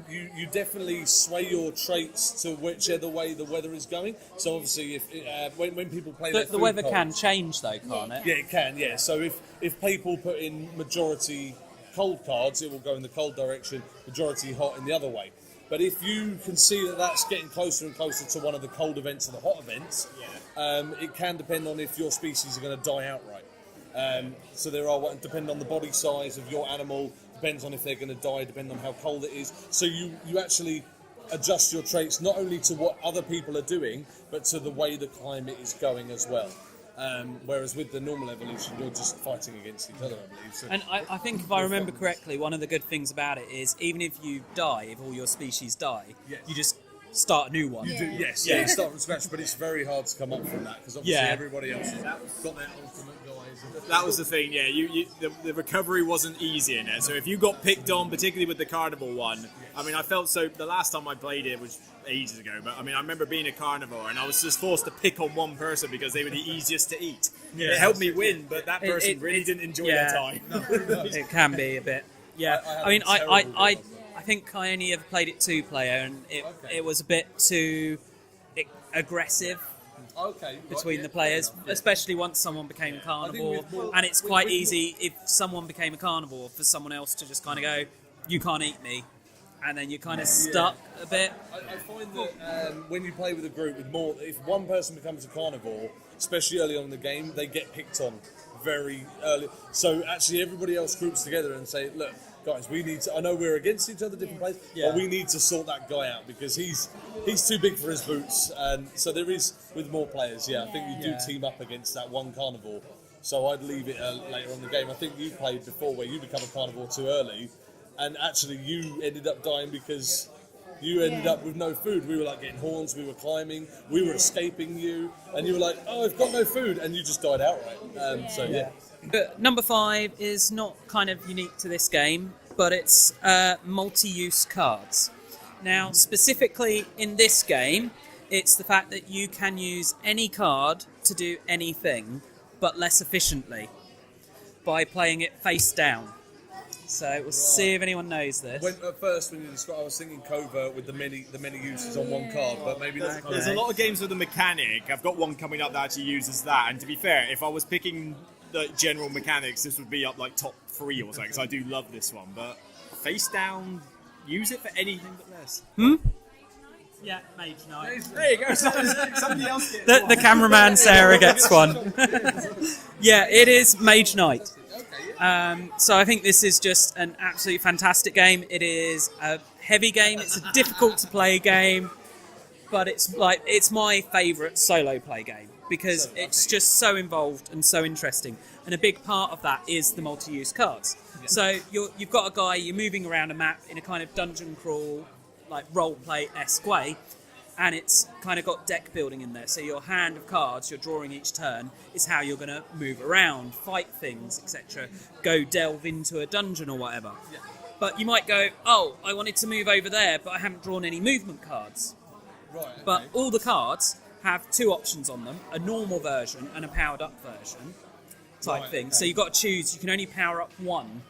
you definitely sway your traits to whichever way the weather is going. So obviously, when people play the weather can change though, can't it? Yeah, it can. Yeah. So if people put in majority cold cards, it will go in the cold direction. Majority hot in the other way. But if you can see that that's getting closer and closer to one of the cold events or the hot events, it can depend on if your species are going to die outright. So there are, depending on the body size of your animal, depends on if they're going to die, depending on how cold it is. So you actually adjust your traits not only to what other people are doing, but to the way the climate is going as well. Whereas with the normal evolution, you're just fighting against each other, I believe. So and I think if I remember correctly, one of the good things about it is even if you die, if all your species die, you just start a new one. You do, yes. You start from scratch, but it's very hard to come up from that because obviously everybody else has got their ultimate guy That was the thing, yeah. The recovery wasn't easy in it. So if you got picked on, particularly with the carnival one, I mean, I felt so. The last time I played it was ages ago, but I mean, I remember being a carnivore and I was just forced to pick on one person because they were the easiest to eat. Yeah, it helped me win, but that person really didn't enjoy their time. It can be a bit. Yeah, I mean, I think I only ever played it 2-player, and it was a bit too aggressive. Between the players, especially once someone became a carnivore, and it's quite easy if someone became a carnivore for someone else to just kind of go, you can't eat me, and then you're kind of stuck a bit. I find that when you play with a group with more, if one person becomes a carnivore, especially early on in the game, they get picked on very early. So actually everybody else groups together and say, look, guys, we need to, I know we're against each other, different players, but we need to sort that guy out because he's too big for his boots. And so there is, with more players, I think you do team up against that one carnivore. So I'd leave it later on in the game. I think you played before where you become a carnivore too early, and actually you ended up dying because you ended up with no food. We were like getting horns, we were climbing, we were escaping you, and you were like, oh, I've got no food, and you just died outright. But number 5 is not kind of unique to this game, but it's multi-use cards. Now, specifically in this game, it's the fact that you can use any card to do anything, but less efficiently, by playing it face down. So we'll see if anyone knows this. At first, when you described, I was thinking covert with the many uses on one card, but maybe not. Okay. There's a lot of games with the mechanic. I've got one coming up that actually uses that, and to be fair, if I was picking the general mechanics, this would be up like top 3 or something, because I do love this one, but face down, use it for anything but less. Yeah, Mage Knight. There you go, somebody else gets The cameraman Sarah gets one. Yeah, it is Mage Knight. So I think this is just an absolutely fantastic game. It is a heavy game, it's a difficult to play game, but it's my favourite solo play game because it's just so involved and so interesting. And a big part of that is the multi-use cards. Yeah. So you've got a guy, you're moving around a map in a kind of dungeon crawl, like role-play-esque way, and it's kind of got deck building in there. So your hand of cards you're drawing each turn is how you're going to move around, fight things, etc. Go delve into a dungeon or whatever. Yeah. But you might go, oh, I wanted to move over there, but I haven't drawn any movement cards. Right. Okay. But all the cards have 2 options on them, a normal version and a powered up version type thing. Okay. So you've got to choose, you can only power up 1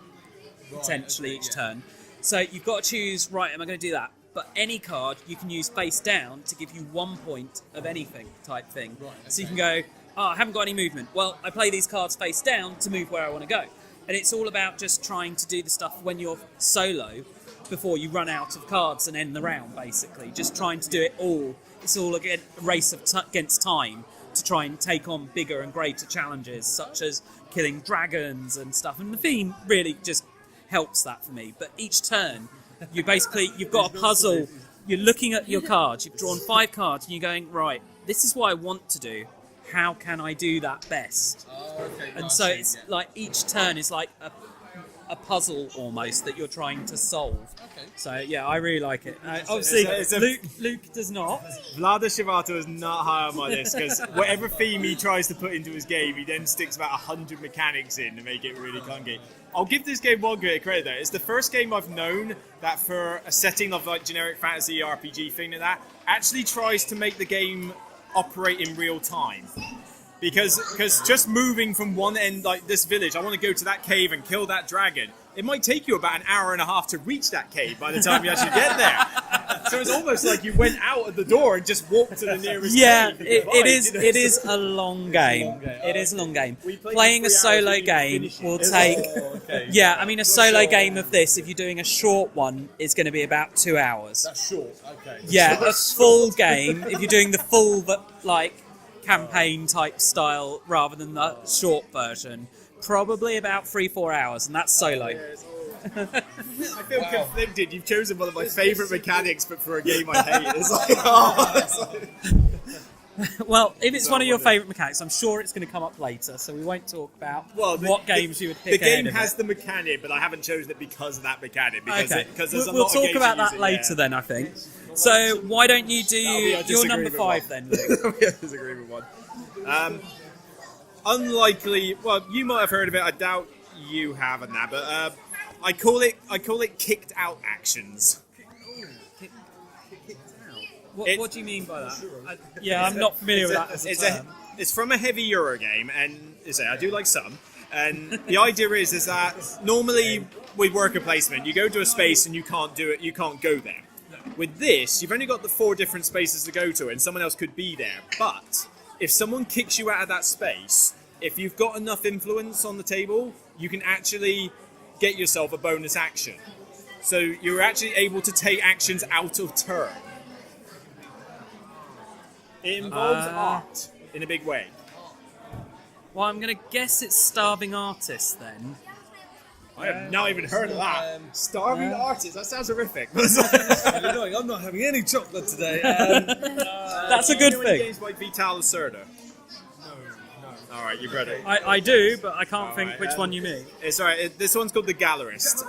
potentially each turn. So you've got to choose, right, am I going to do that? But any card you can use face down to give you 1 point of anything type thing. Right, okay. So you can go, oh, I haven't got any movement. Well, I play these cards face down to move where I want to go. And it's all about just trying to do the stuff when you're solo before you run out of cards and end the round, basically. Just trying to do it all. It's all a race against time to try and take on bigger and greater challenges, such as killing dragons and stuff. And the theme really just helps that for me. But each turn, you've got a puzzle. You're looking at your cards. You've drawn 5 cards, and you're going, right, this is what I want to do. How can I do that best? And so it's like each turn is like a puzzle almost that you're trying to solve. Okay. So yeah, I really like it. Obviously, Luke does not. Vlada Shivato is not high on my list because whatever theme he tries to put into his game, he then sticks about 100 mechanics in to make it really clunky. I'll give this game one great credit though. It's the first game I've known that for a setting of like generic fantasy RPG thing like that actually tries to make the game operate in real time. Because just moving from one end, like this village, I want to go to that cave and kill that dragon. It might take you about an hour and a half to reach that cave by the time you actually get there. So it's almost like you went out of the door and just walked to the nearest cave. It is a long game. It is a long game. Playing a solo game will take... Yeah, I mean, a solo game of this, if you're doing a short one, is going to be about 2 hours. That's short, okay. Yeah, a full game, if you're doing the full, like, campaign type style rather than the short version, probably about 3-4 hours, and that's solo. I feel conflicted. You've chosen one of my favourite mechanics, but for a game I hate. It's like, well, if it's one of your favourite mechanics, I'm sure it's going to come up later, so we won't talk about what games you would pick. The game has the mechanic, but I haven't chosen it because of that mechanic. Because we'll talk about that later then, I think. So why don't you do your number 5 then, Luke? Yeah, disagree with one. unlikely. Well, you might have heard of it. I doubt you have, and that, but I call it kicked out actions. What do you mean by that? I'm not familiar with that as a term. It's from a heavy Euro game, and I do like some. And the idea is that normally with worker placement, you go to a space and you can't do it. You can't go there. With this, you've only got the 4 different spaces to go to, and someone else could be there. But if someone kicks you out of that space, if you've got enough influence on the table, you can actually get yourself a bonus action. So you're actually able to take actions out of turn. It involves art in a big way. Well, I'm going to guess it's Starving Artist then. I have not even heard of that. Starving Artist, that sounds horrific. I'm not having any chocolate today. That's a good thing. Games by Vital Lacerda. No. Alright, you've read it. I do, but I can't think which one you mean. It's alright, this one's called The Gallerist.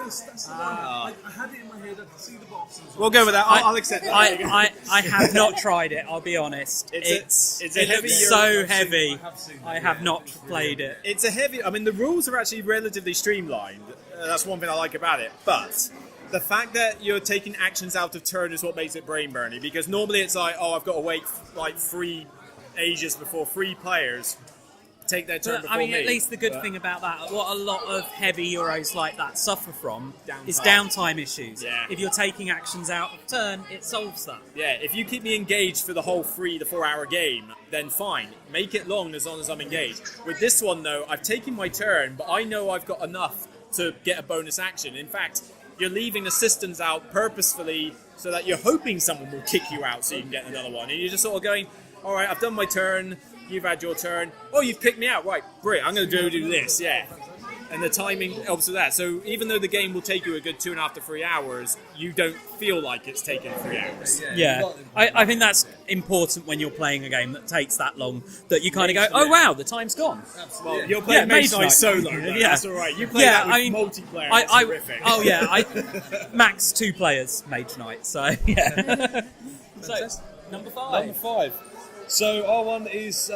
I had it in my head, I could see the box. We'll go with that, I'll accept that. I have not tried it, I'll be honest. It looks so heavy. I have not played it. It's a heavy... I mean, the rules are actually relatively streamlined. That's one thing I like about it. But the fact that you're taking actions out of turn is what makes it brain-burning. Because normally it's like, I've got to wait like 3 ages before 3 players take their turn before me. At least the good thing about that, what a lot of heavy Euros like that suffer from is downtime issues. Yeah. If you're taking actions out of turn, it solves that. Yeah, if you keep me engaged for the whole 3 to 4 hour game, then fine. Make it long as I'm engaged. With this one, though, I've taken my turn, but I know I've got enough to get a bonus action. In fact, you're leaving assistants out purposefully so that you're hoping someone will kick you out so you can get another one. And you're just sort of going, all right, I've done my turn. You've had your turn. Oh, you've kicked me out. Right, great. I'm going to do this. Yeah. And the timing helps with that. So even though the game will take you a good 2.5 to 3 hours, you don't feel like it's taken 3 hours. Yeah. I think that's important when you're playing a game that takes that long, that you kind of go, oh wow, the time's gone. Well, you're playing Mage Knight solo. Yeah. That's all right. You play that with multiplayer. It's terrific. Oh yeah, max 2 players Mage Knight. So yeah. So number 5. Number 5. So our one is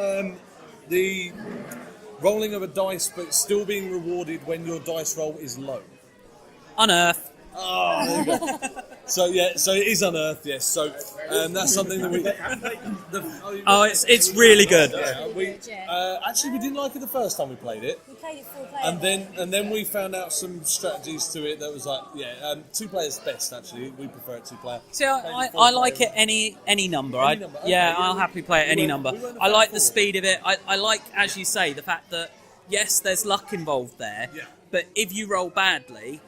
the rolling of a dice, but still being rewarded when your dice roll is low. Unearth. Oh, there you go. So it is Unearth, yes. So that's something that we. It's really good. Actually, we didn't like it the first time we played it. We played it 4 players. And then we found out some strategies to it that was like, 2 players best. Actually, we prefer it 2 player. See, I like it any number. Okay. I'll happily play it any number. I like the speed of it. I like, as you say, the fact that yes, there's luck involved there, but if you roll badly,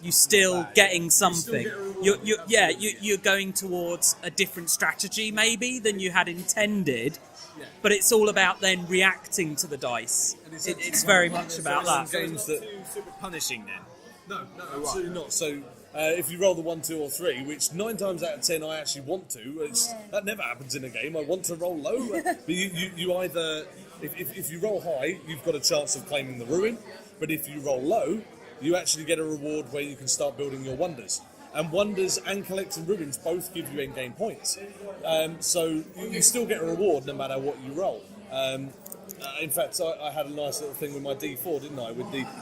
you're still getting something. You're going towards a different strategy maybe than you had intended, but it's all about then reacting to the dice. It's very much about that. Games that Super punishing then. no, absolutely not. So if you roll the 1, 2, or 3, which 9 times out of 10 I actually want to, that never happens in a game. I want to roll low, but you either if you roll high, you've got a chance of claiming the ruin, but if you roll low, you actually get a reward where you can start building your wonders. And wonders and collecting ruins both give you end-game points. So you still get a reward no matter what you roll. In fact, I had a nice little thing with my D4, didn't I?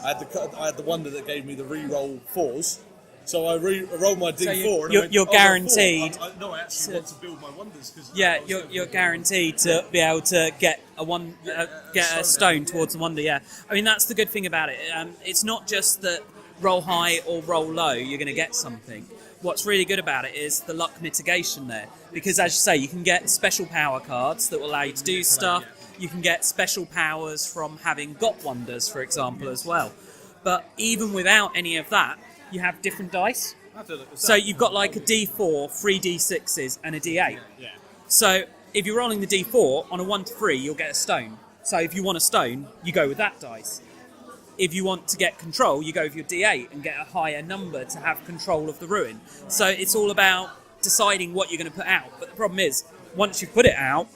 I had the wonder that gave me the re-roll 4s. So I rolled my D4. So you're guaranteed. I actually want to build my wonders. You're guaranteed to be able to get a stone towards the wonder. Yeah, I mean that's the good thing about it. It's not just that roll high or roll low, you're going to get something. What's really good about it is the luck mitigation there, because as you say, you can get special power cards that will allow you to do stuff. You can get special powers from having got wonders, for example, as well. But even without any of that, you have different dice. So you've got like a D4, 3 D6s, and a D8. Yeah. So if you're rolling the D4, on a 1 to 3, you'll get a stone. So if you want a stone, you go with that dice. If you want to get control, you go with your D8 and get a higher number to have control of the ruin. So it's all about deciding what you're going to put out. But the problem is, once you put it out,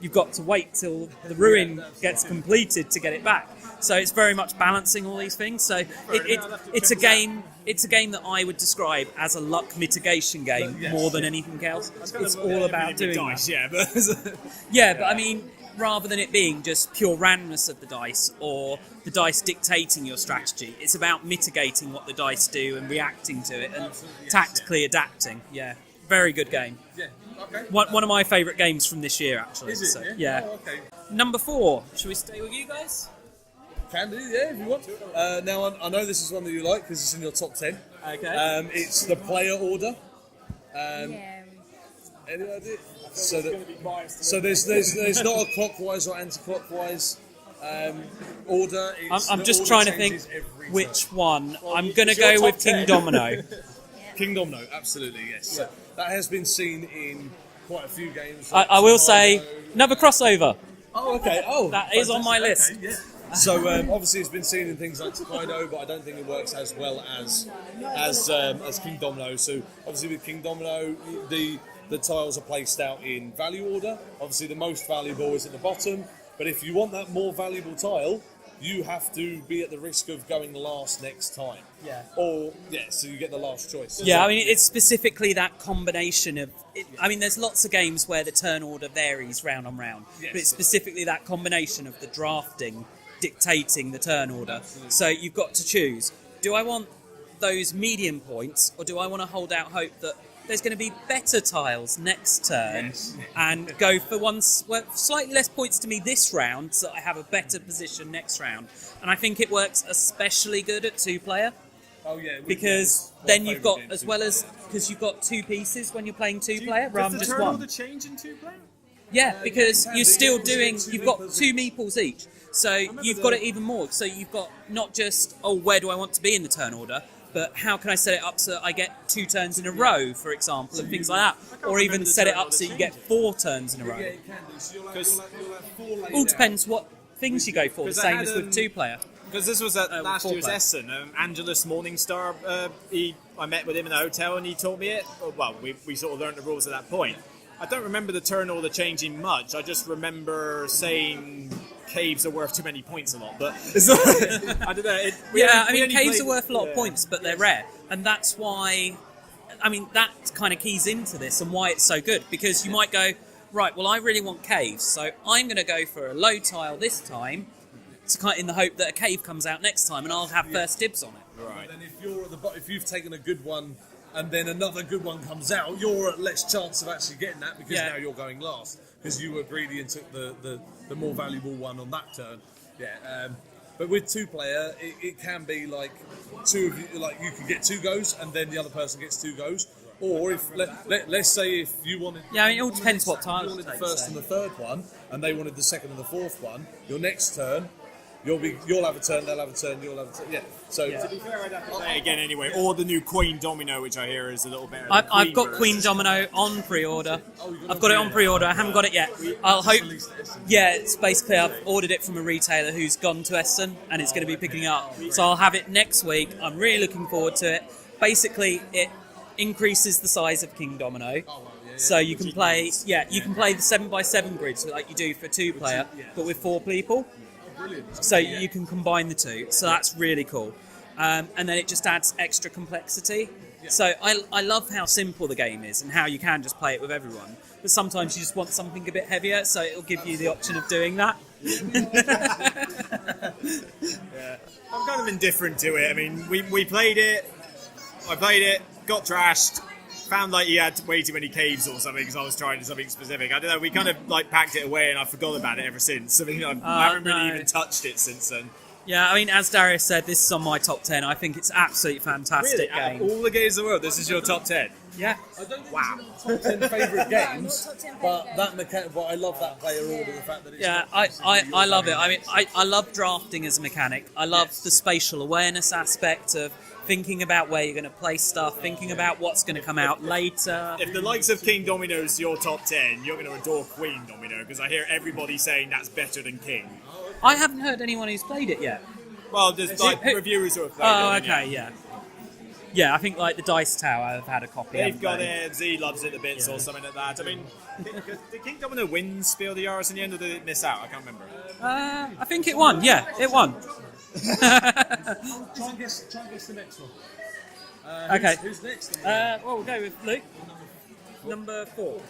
you've got to wait till the ruin gets completed to get it back. So it's very much balancing all these things. So it's a game. It's a game that I would describe as a luck mitigation game more than anything else. It's all about doing dice, that. but Yeah, but I mean, rather than it being just pure randomness of the dice or the dice dictating your strategy, it's about mitigating what the dice do and reacting to it and tactically adapting. Yeah, very good game. Yeah. Okay. One of my favourite games from this year, actually. Is it? So, Yeah. Oh, okay. Number 4. Should we stay with you guys? Can do, yeah, if you want. Now, I know this is one that you like because it's in your top 10. Okay. It's the player order. Any idea? So there's not a clockwise or anti-clockwise order. I'm the just order trying to think changes every which time. one. Well, I'm going to it's your go with top 10. Kingdomino. Kingdomino, absolutely, yes. So that has been seen in quite a few games. I will say, another crossover. Oh, okay. Oh, That is on my list. Okay, yeah. So obviously it's been seen in things like Tokaido, but I don't think it works as well as Kingdomino. So obviously with Kingdomino, the tiles are placed out in value order. Obviously the most valuable is at the bottom, but if you want that more valuable tile, you have to be at the risk of going last next time. Yeah. Or so you get the last choice. Yeah, I mean, it's specifically that combination of... there's lots of games where the turn order varies round on round, Yes. but it's specifically that combination of the drafting dictating the turn order. Absolutely. So you've got to choose, do I want those medium points, or do I want to hold out hope that there's going to be better tiles next turn and go for slightly less points to me this round so that I have a better position next round. And I think it works especially good at 2-player. Oh yeah. Because then you've got, as well as, because you've got 2 pieces when you're playing 2-player rather than just one. Does the turn order change in 2-player? Yeah, because you're still doing, two you've got meeples 2 meeples each. So you've got it even more. So you've got not just, where do I want to be in the turn order, but how can I set it up so that I get 2 turns in a row, for example, and things like that. Or even set it up so you get 4 turns in a row. Yeah, you can do. So you'll have 4 laid All out. depends what things you go for, the 'Cause I same had, as with 2-player. Because this was at last year's 4-player. Essen. Angelus Morningstar, I met with him in a hotel and he taught me it. Well, we sort of learned the rules at that point. I don't remember the turn order changing much. I just remember saying caves are worth too many points a lot. But I don't know. Caves are worth a lot of points, but they're rare. And that's why, that kind of keys into this and why it's so good. Because you might go, right, well, I really want caves, so I'm going to go for a low tile this time, in the hope that a cave comes out next time and I'll have first dibs on it. Right. Then if you're at the if you've taken a good one and then another good one comes out, you're at less chance of actually getting that because now you're going last because you were greedy and took the more valuable one on that turn. Yeah. But with 2-player, it can be like 2 of you, like you can get 2 goes and then the other person gets 2 goes. Or if let's say if you wanted, it all depends what tile you wanted the first and the third one, and they wanted the second and the fourth one. Your next turn, you'll have a turn, they'll have a turn, you'll have a turn. Yeah. So To be fair, I'd have to play again anyway. Or the new Queen Domino, which I hear is a little better. I've got Queen Domino on pre-order. I've got it on pre-order. I haven't got it yet. I'll hope. Yeah, it's basically I've ordered it from a retailer who's gone to Essen and it's going to be picking up. So I'll have it next week. I'm really looking forward to it. Basically, it increases the size of Kingdomino. So you can play, you can play the 7x7 grids like you do for 2-player, but with 4 people. So you can combine the 2. So that's really cool. And then it just adds extra complexity. So I love how simple the game is and how you can just play it with everyone. But sometimes you just want something a bit heavier, so it'll give you the option of doing that. I'm kind of indifferent to it. I mean, we played it. I played it, got trashed. Found like he had way too many caves or something because I was trying something specific. I don't know. We kind of packed it away and I forgot about it ever since. I mean, I haven't really even touched it since then. Yeah, I mean, as Darius said, this is on my top 10. I think it's absolutely fantastic Out game. of all the games in the world, this is your top 10. Yeah. I don't think it's in my top 10 favourite games, but that mechanic. But I love that player order. The fact that it's I love it. I mean, I love drafting as a mechanic. I love the spatial awareness aspect of thinking about where you're going to place stuff, thinking about what's going to come out later. If the likes of King Domino's your top 10, you're going to adore Queen Domino because I hear everybody saying that's better than King. I haven't heard anyone who's played it yet. Well, there's reviewers who have played it. Oh, okay, yeah. Yeah, I think like the Dice Tower have had a copy. They've got it, Z loves it a bit or something like that. I mean, did King Domino win Spiel the Jahres in the end or did it miss out? I can't remember. I think it won, yeah, it won. Try and guess the next one. Okay. Who's next? Well, we'll go with Luke. Number 4.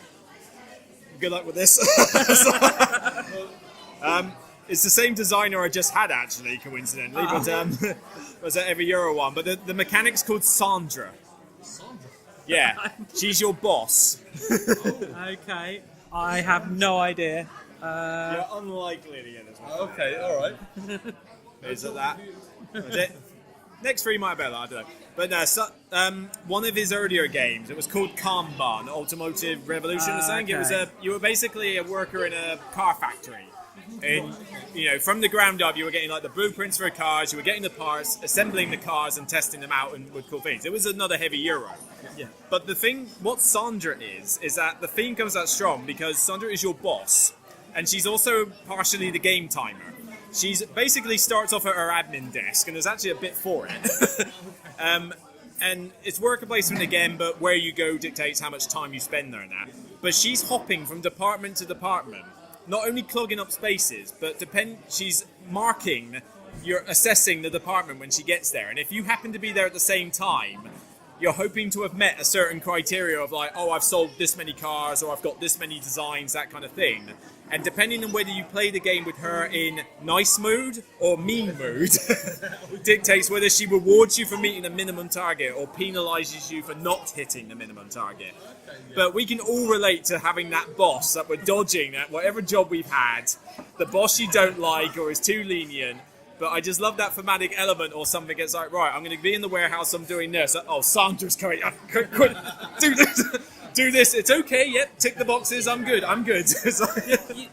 Good luck with this. It's the same designer I just had, actually, coincidentally, but was that every Euro one. But the mechanic's called Sandra. Sandra. Yeah, she's your boss. Okay, I have no idea. You're unlikely to get this one. Okay, all right. Is it that? Is it? Next three might be better, I don't know. But no, one of his earlier games, it was called Kanban, Automotive Revolution or something. It was you were basically a worker in a car factory. And, from the ground up, you were getting like the blueprints for cars, you were getting the parts, assembling the cars and testing them out and with cool things. It was another heavy Euro. Yeah. But the thing, what Sandra is that the theme comes out strong because Sandra is your boss, and she's also partially the game timer. She's basically starts off at her admin desk, and there's actually a bit for it. And it's worker placement again, but where you go dictates how much time you spend there and that. But she's hopping from department to department, not only clogging up spaces, but she's marking, you're assessing the department when she gets there. And if you happen to be there at the same time, you're hoping to have met a certain criteria of like, oh, I've sold this many cars, or I've got this many designs, that kind of thing. And depending on whether you play the game with her in nice mood or mean mood, dictates whether she rewards you for meeting a minimum target or penalises you for not hitting the minimum target. But we can all relate to having that boss that we're dodging at whatever job we've had, the boss you don't like or is too lenient. But I just love that thematic element or something. It's like, right, I'm going to be in the warehouse, I'm doing this. Oh, Sandra's coming. Quick, do this. Do this, it's okay, yep, tick the boxes, I'm good.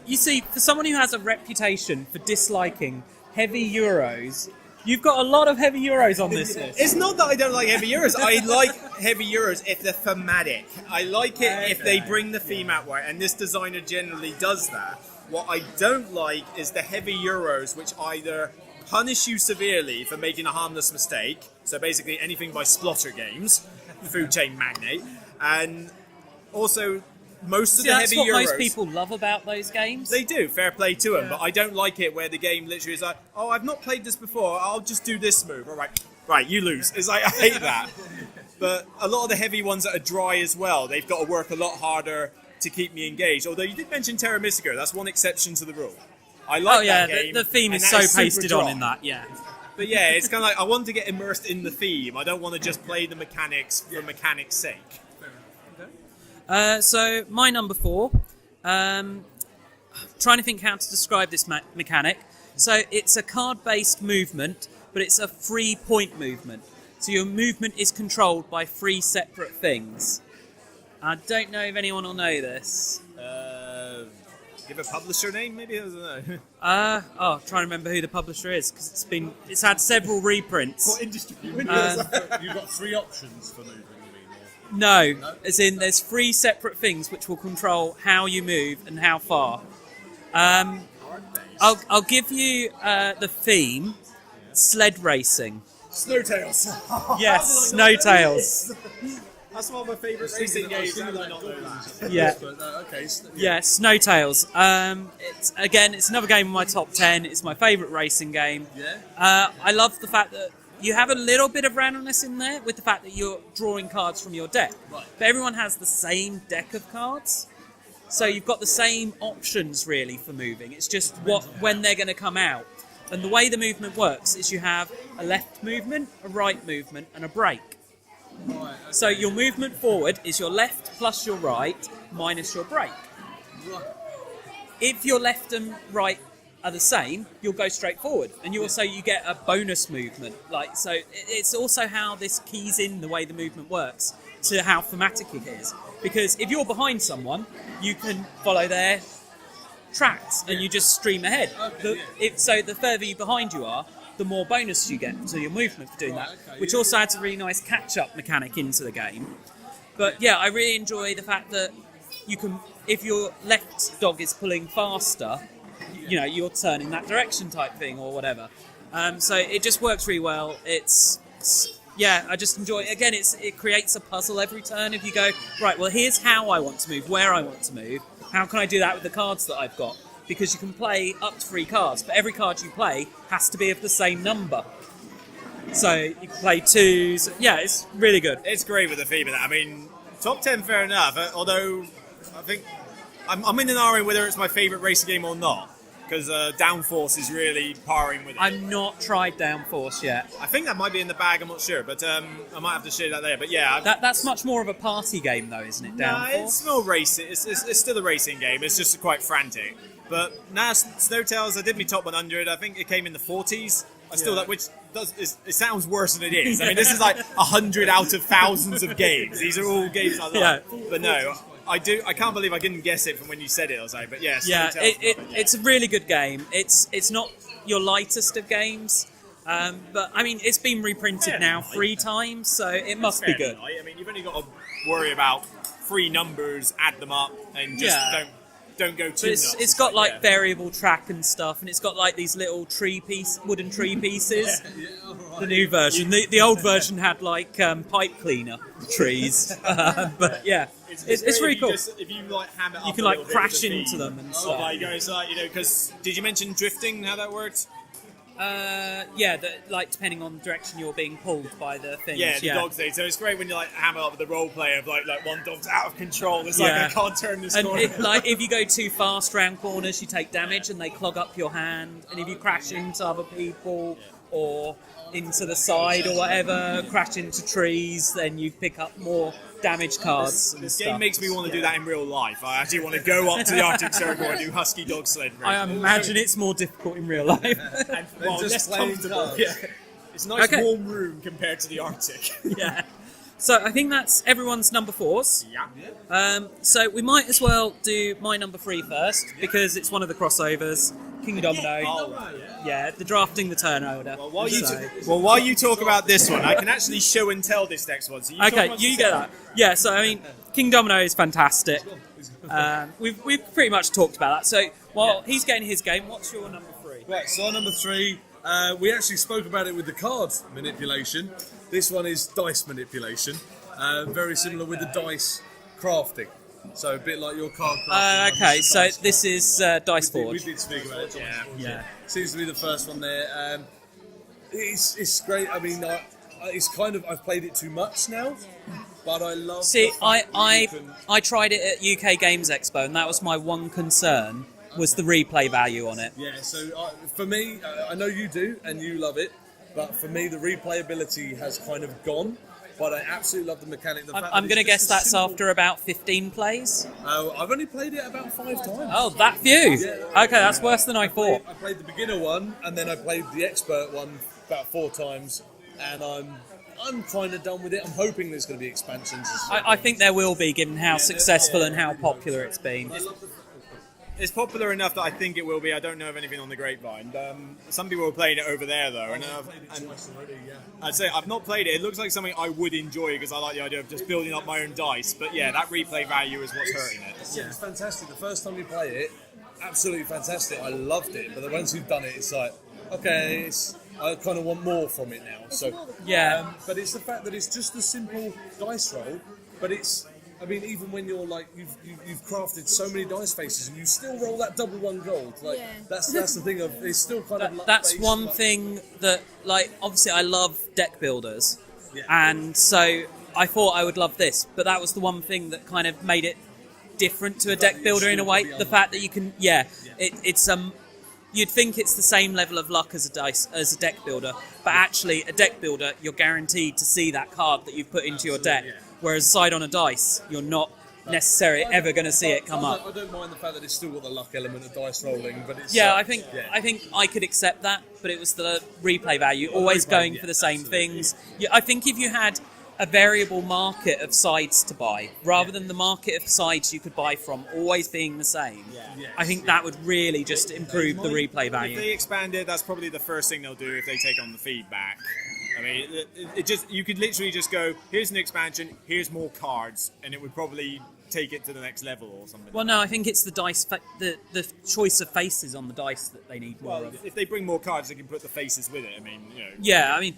You see, for someone who has a reputation for disliking heavy Euros, you've got a lot of heavy Euros on this list. It's not that I don't like heavy Euros, I like heavy Euros if they're thematic. I like it if they bring the theme out right, and this designer generally does that. What I don't like is the heavy Euros which either punish you severely for making a harmless mistake, so basically anything by Splotter Games, food chain magnate, and also most of the heavy Euros... That's what most people love about those games. They do, fair play to them, but I don't like it where the game literally is like, oh, I've not played this before, I'll just do this move. All right, you lose. It's like, I hate that. But a lot of the heavy ones that are dry as well, they've got to work a lot harder to keep me engaged. Although you did mention Terra Mystica, that's one exception to the rule. I like that game. The theme is so pasted on in that, yeah. But yeah, it's kind of like, I want to get immersed in the theme. I don't want to just play the mechanics for mechanics' sake. So my number 4, trying to think how to describe this mechanic. So it's a card-based movement, but it's a 3-point movement. So your movement is controlled by 3 separate things. I don't know if anyone will know this. Give a publisher name, maybe? I don't know. Trying to remember who the publisher is, because it's had several reprints. What industry? You've got 3 options for moving. No, as in there's 3 separate things which will control how you move and how far. I'll give you the theme, sled racing. Snowtails. Yes, Snowtails. That's one of my favourite racing games. How did I not know that? Yeah. Okay. Yeah, Snowtails. It's another game in my top 10. It's my favourite racing game. Yeah. I love the fact that you have a little bit of randomness in there with the fact that you're drawing cards from your deck. Right. But everyone has the same deck of cards. So you've got the same options, really, for moving. It's just when they're going to come out. And the way the movement works is you have a left movement, a right movement, and a break. Right, okay. So your movement forward is your left plus your right minus your break. Right. If your left and right are the same, you'll go straight forward, and you get a bonus movement. So it's also how this keys in the way the movement works to how thematic it is. Because if you're behind someone, you can follow their tracks and you just stream ahead. Okay, So the further behind you are, the more bonus you get to your movement for doing that, which also adds a really nice catch-up mechanic into the game. But yeah, I really enjoy the fact that you can, if your left dog is pulling faster, you're turning that direction type thing or whatever. So it just works really well. I just enjoy it. Again, it creates a puzzle every turn. If you go, right, well, here's how I want to move, where I want to move. How can I do that with the cards that I've got? Because you can play up to 3 cards, but every card you play has to be of the same number. So you can play 2s. Yeah, it's really good. It's great with the theme of that. I mean, top 10, fair enough. Although, I think I'm in an R whether it's my favourite racing game or not, because Downforce is really powering with it. I've not tried Downforce yet. I think that might be in the bag, I'm not sure, but I might have to share that there. But yeah, That's much more of a party game, though, isn't it? no, Downforce. it's still racing. It's still a racing game. It's just quite frantic. But now Snowtails, I did me top 100. I think it came in the 40s. I still that, which it sounds worse than it is. I mean, this is like 100 out of thousands of games. These are all games I love. Yeah. But no, I can't believe I didn't guess it from when you said it. I was like, but yeah, Yeah, Snowtails. it's a really good game. It's not your lightest of games, but I mean, it's been reprinted now 3 times, so it must be good. I mean, you've only got to worry about 3 numbers, add them up, and just don't go too nuts. It's got like variable track and stuff, and it's got like these little wooden tree pieces. The new version, the old version had like pipe cleaner trees, but yeah, it's really cool. If you like ham it up, You can a like little bit crash with the into feed. them and Oh, stuff. like, guys, because did you mention drifting? How that worked? Yeah, like depending on the direction you're being pulled by the things. Yeah, the dog thing. So it's great when you like hammer up with the role player of like one dog's out of control. It's like Yeah. I can't turn this And corner. like if you go too fast round corners, you take damage and they clog up your hand. And if you crash into other people or into the side or whatever, crash into trees, then you pick up more damage cards and This stuff. game makes me want to do that in real life. I actually want to go up to the Arctic Circle and do husky dog sled racing. I imagine it's more difficult in real life. And, well, just less playing comfortable. cards. Yeah. It's a nice Okay. warm room compared to the Arctic. Yeah. So I think that's everyone's number 4s. Yeah. So we might as well do my number 3 first, because it's one of the crossovers. Kingdomino. Oh, Yeah, the drafting the turn order. Well, while you So- while you talk about this one, I can actually show and tell this next one. So you talk Okay, about you the get second that. Yeah, so I mean, Kingdomino is fantastic. We've pretty much talked about that. So while he's getting his game, what's your number 3? Right, so our number 3, we actually spoke about it with the card manipulation. This one is dice manipulation. Very similar with the dice crafting. So a bit like your card crafting. Okay, so this is Dice We Forge. did speak about it. Yeah. Seems to be the first one there. It's great. I mean, it's kind of I've played it too much now, but I love. See, the fact that you can- I tried it at UK Games Expo, and that was my one concern, was the replay value on it. Yeah, so for me, I know you do and you love it, but for me the replayability has kind of gone. But I absolutely love the mechanic. The fact I'm that going to it's guess just a that's simple- after about 15 plays. I've only played it about 5 times. Oh, that few? Yeah. Okay, that's worse than I thought. I played the beginner one, and then I played the expert one about 4 times, and I'm kind of done with it. I'm hoping there's going to be expansions. I think there will be, given how successful and how popular it's been. It's popular enough that I think it will be. I don't know of anything on the grapevine. Some people are playing it over there though, and I'd say I've not played it. It looks like something I would enjoy because I like the idea of just building up my own dice. But yeah, that replay value is what's hurting it. Yeah, it's fantastic. The first time you play it, absolutely fantastic. I loved it. But the ones who've done it, it's like, okay, I kind of want more from it now. So Yeah. but it's the fact that it's just a simple dice roll, but it's. I mean, even when you're like you've crafted so many dice faces and you still roll that double 1 gold, like Yeah. that's the thing of it's still kind of. That's luck-based, one like- thing that, like, obviously I love deck builders, Yeah. and so I thought I would love this, but that was the one thing that kind of made it different to a deck builder in a way. The fact that you can, it's you'd think it's the same level of luck as a deck builder, but actually a deck builder, you're guaranteed to see that card that you've put into your deck, whereas aside on a dice, you're not necessarily ever going to see it come up. I don't mind the fact that it's still got the luck element of dice rolling, but it's Yeah, I think I could accept that, but it was the replay value, always going for the same things. I think if you had a variable market of sides to buy, rather than the market of sides you could buy from always being the same, I think that would really just improve the replay If value. they expand it, that's probably the first thing they'll do if they take on the feedback. I mean, it just you could literally just go, here's an expansion, here's more cards, and it would probably take it to the next level or something. Well, no, I think it's the dice, the choice of faces on the dice that they need more Well, of. if they bring more cards, they can put the faces with it. I mean, you know. Yeah, I mean,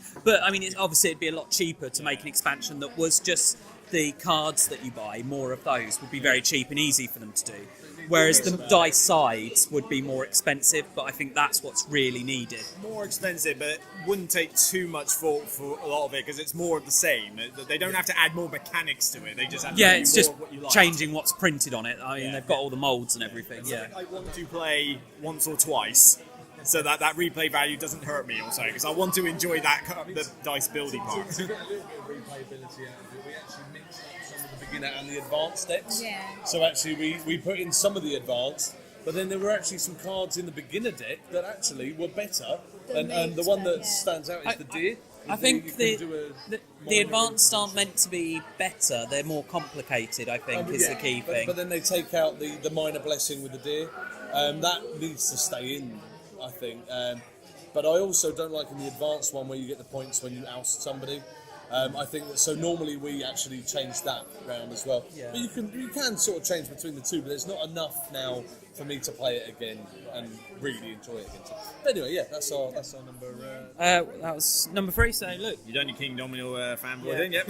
it's, obviously it'd be a lot cheaper to make an expansion that was just the cards that you buy, more of those would be very cheap and easy for them to do. Whereas the dice sides would be more expensive, but I think that's what's really needed. More expensive, but it wouldn't take too much for a lot of it because it's more of the same. They don't have to add more mechanics to it. They just have to do it's more just of what you like. changing what's printed on it. I mean, they've got all the molds and everything. Yeah. I want to play once or twice, so that replay value doesn't hurt me also, because I want to enjoy the dice building part. To get a little bit of replayability out of it, we actually mixed up some of the beginner and the advanced decks. Yeah. So actually we put in some of the advanced, but then there were actually some cards in the beginner deck that actually were better. And the one that stands out is the deer. I think the advanced aren't meant to be better, they're more complicated, I think, is the key thing. But then they take out the minor blessing with the deer. That needs to stay in, I think. But I also don't like in the advanced one where you get the points when you oust somebody. I think that, so normally we actually change that round as well. Yeah. But you can sort of change between the two, but there's not enough now for me to play it again and really enjoy it again. But anyway, yeah, that's our number. That was number 3, so look. You done your Kingdomino fanboy thing? Yep.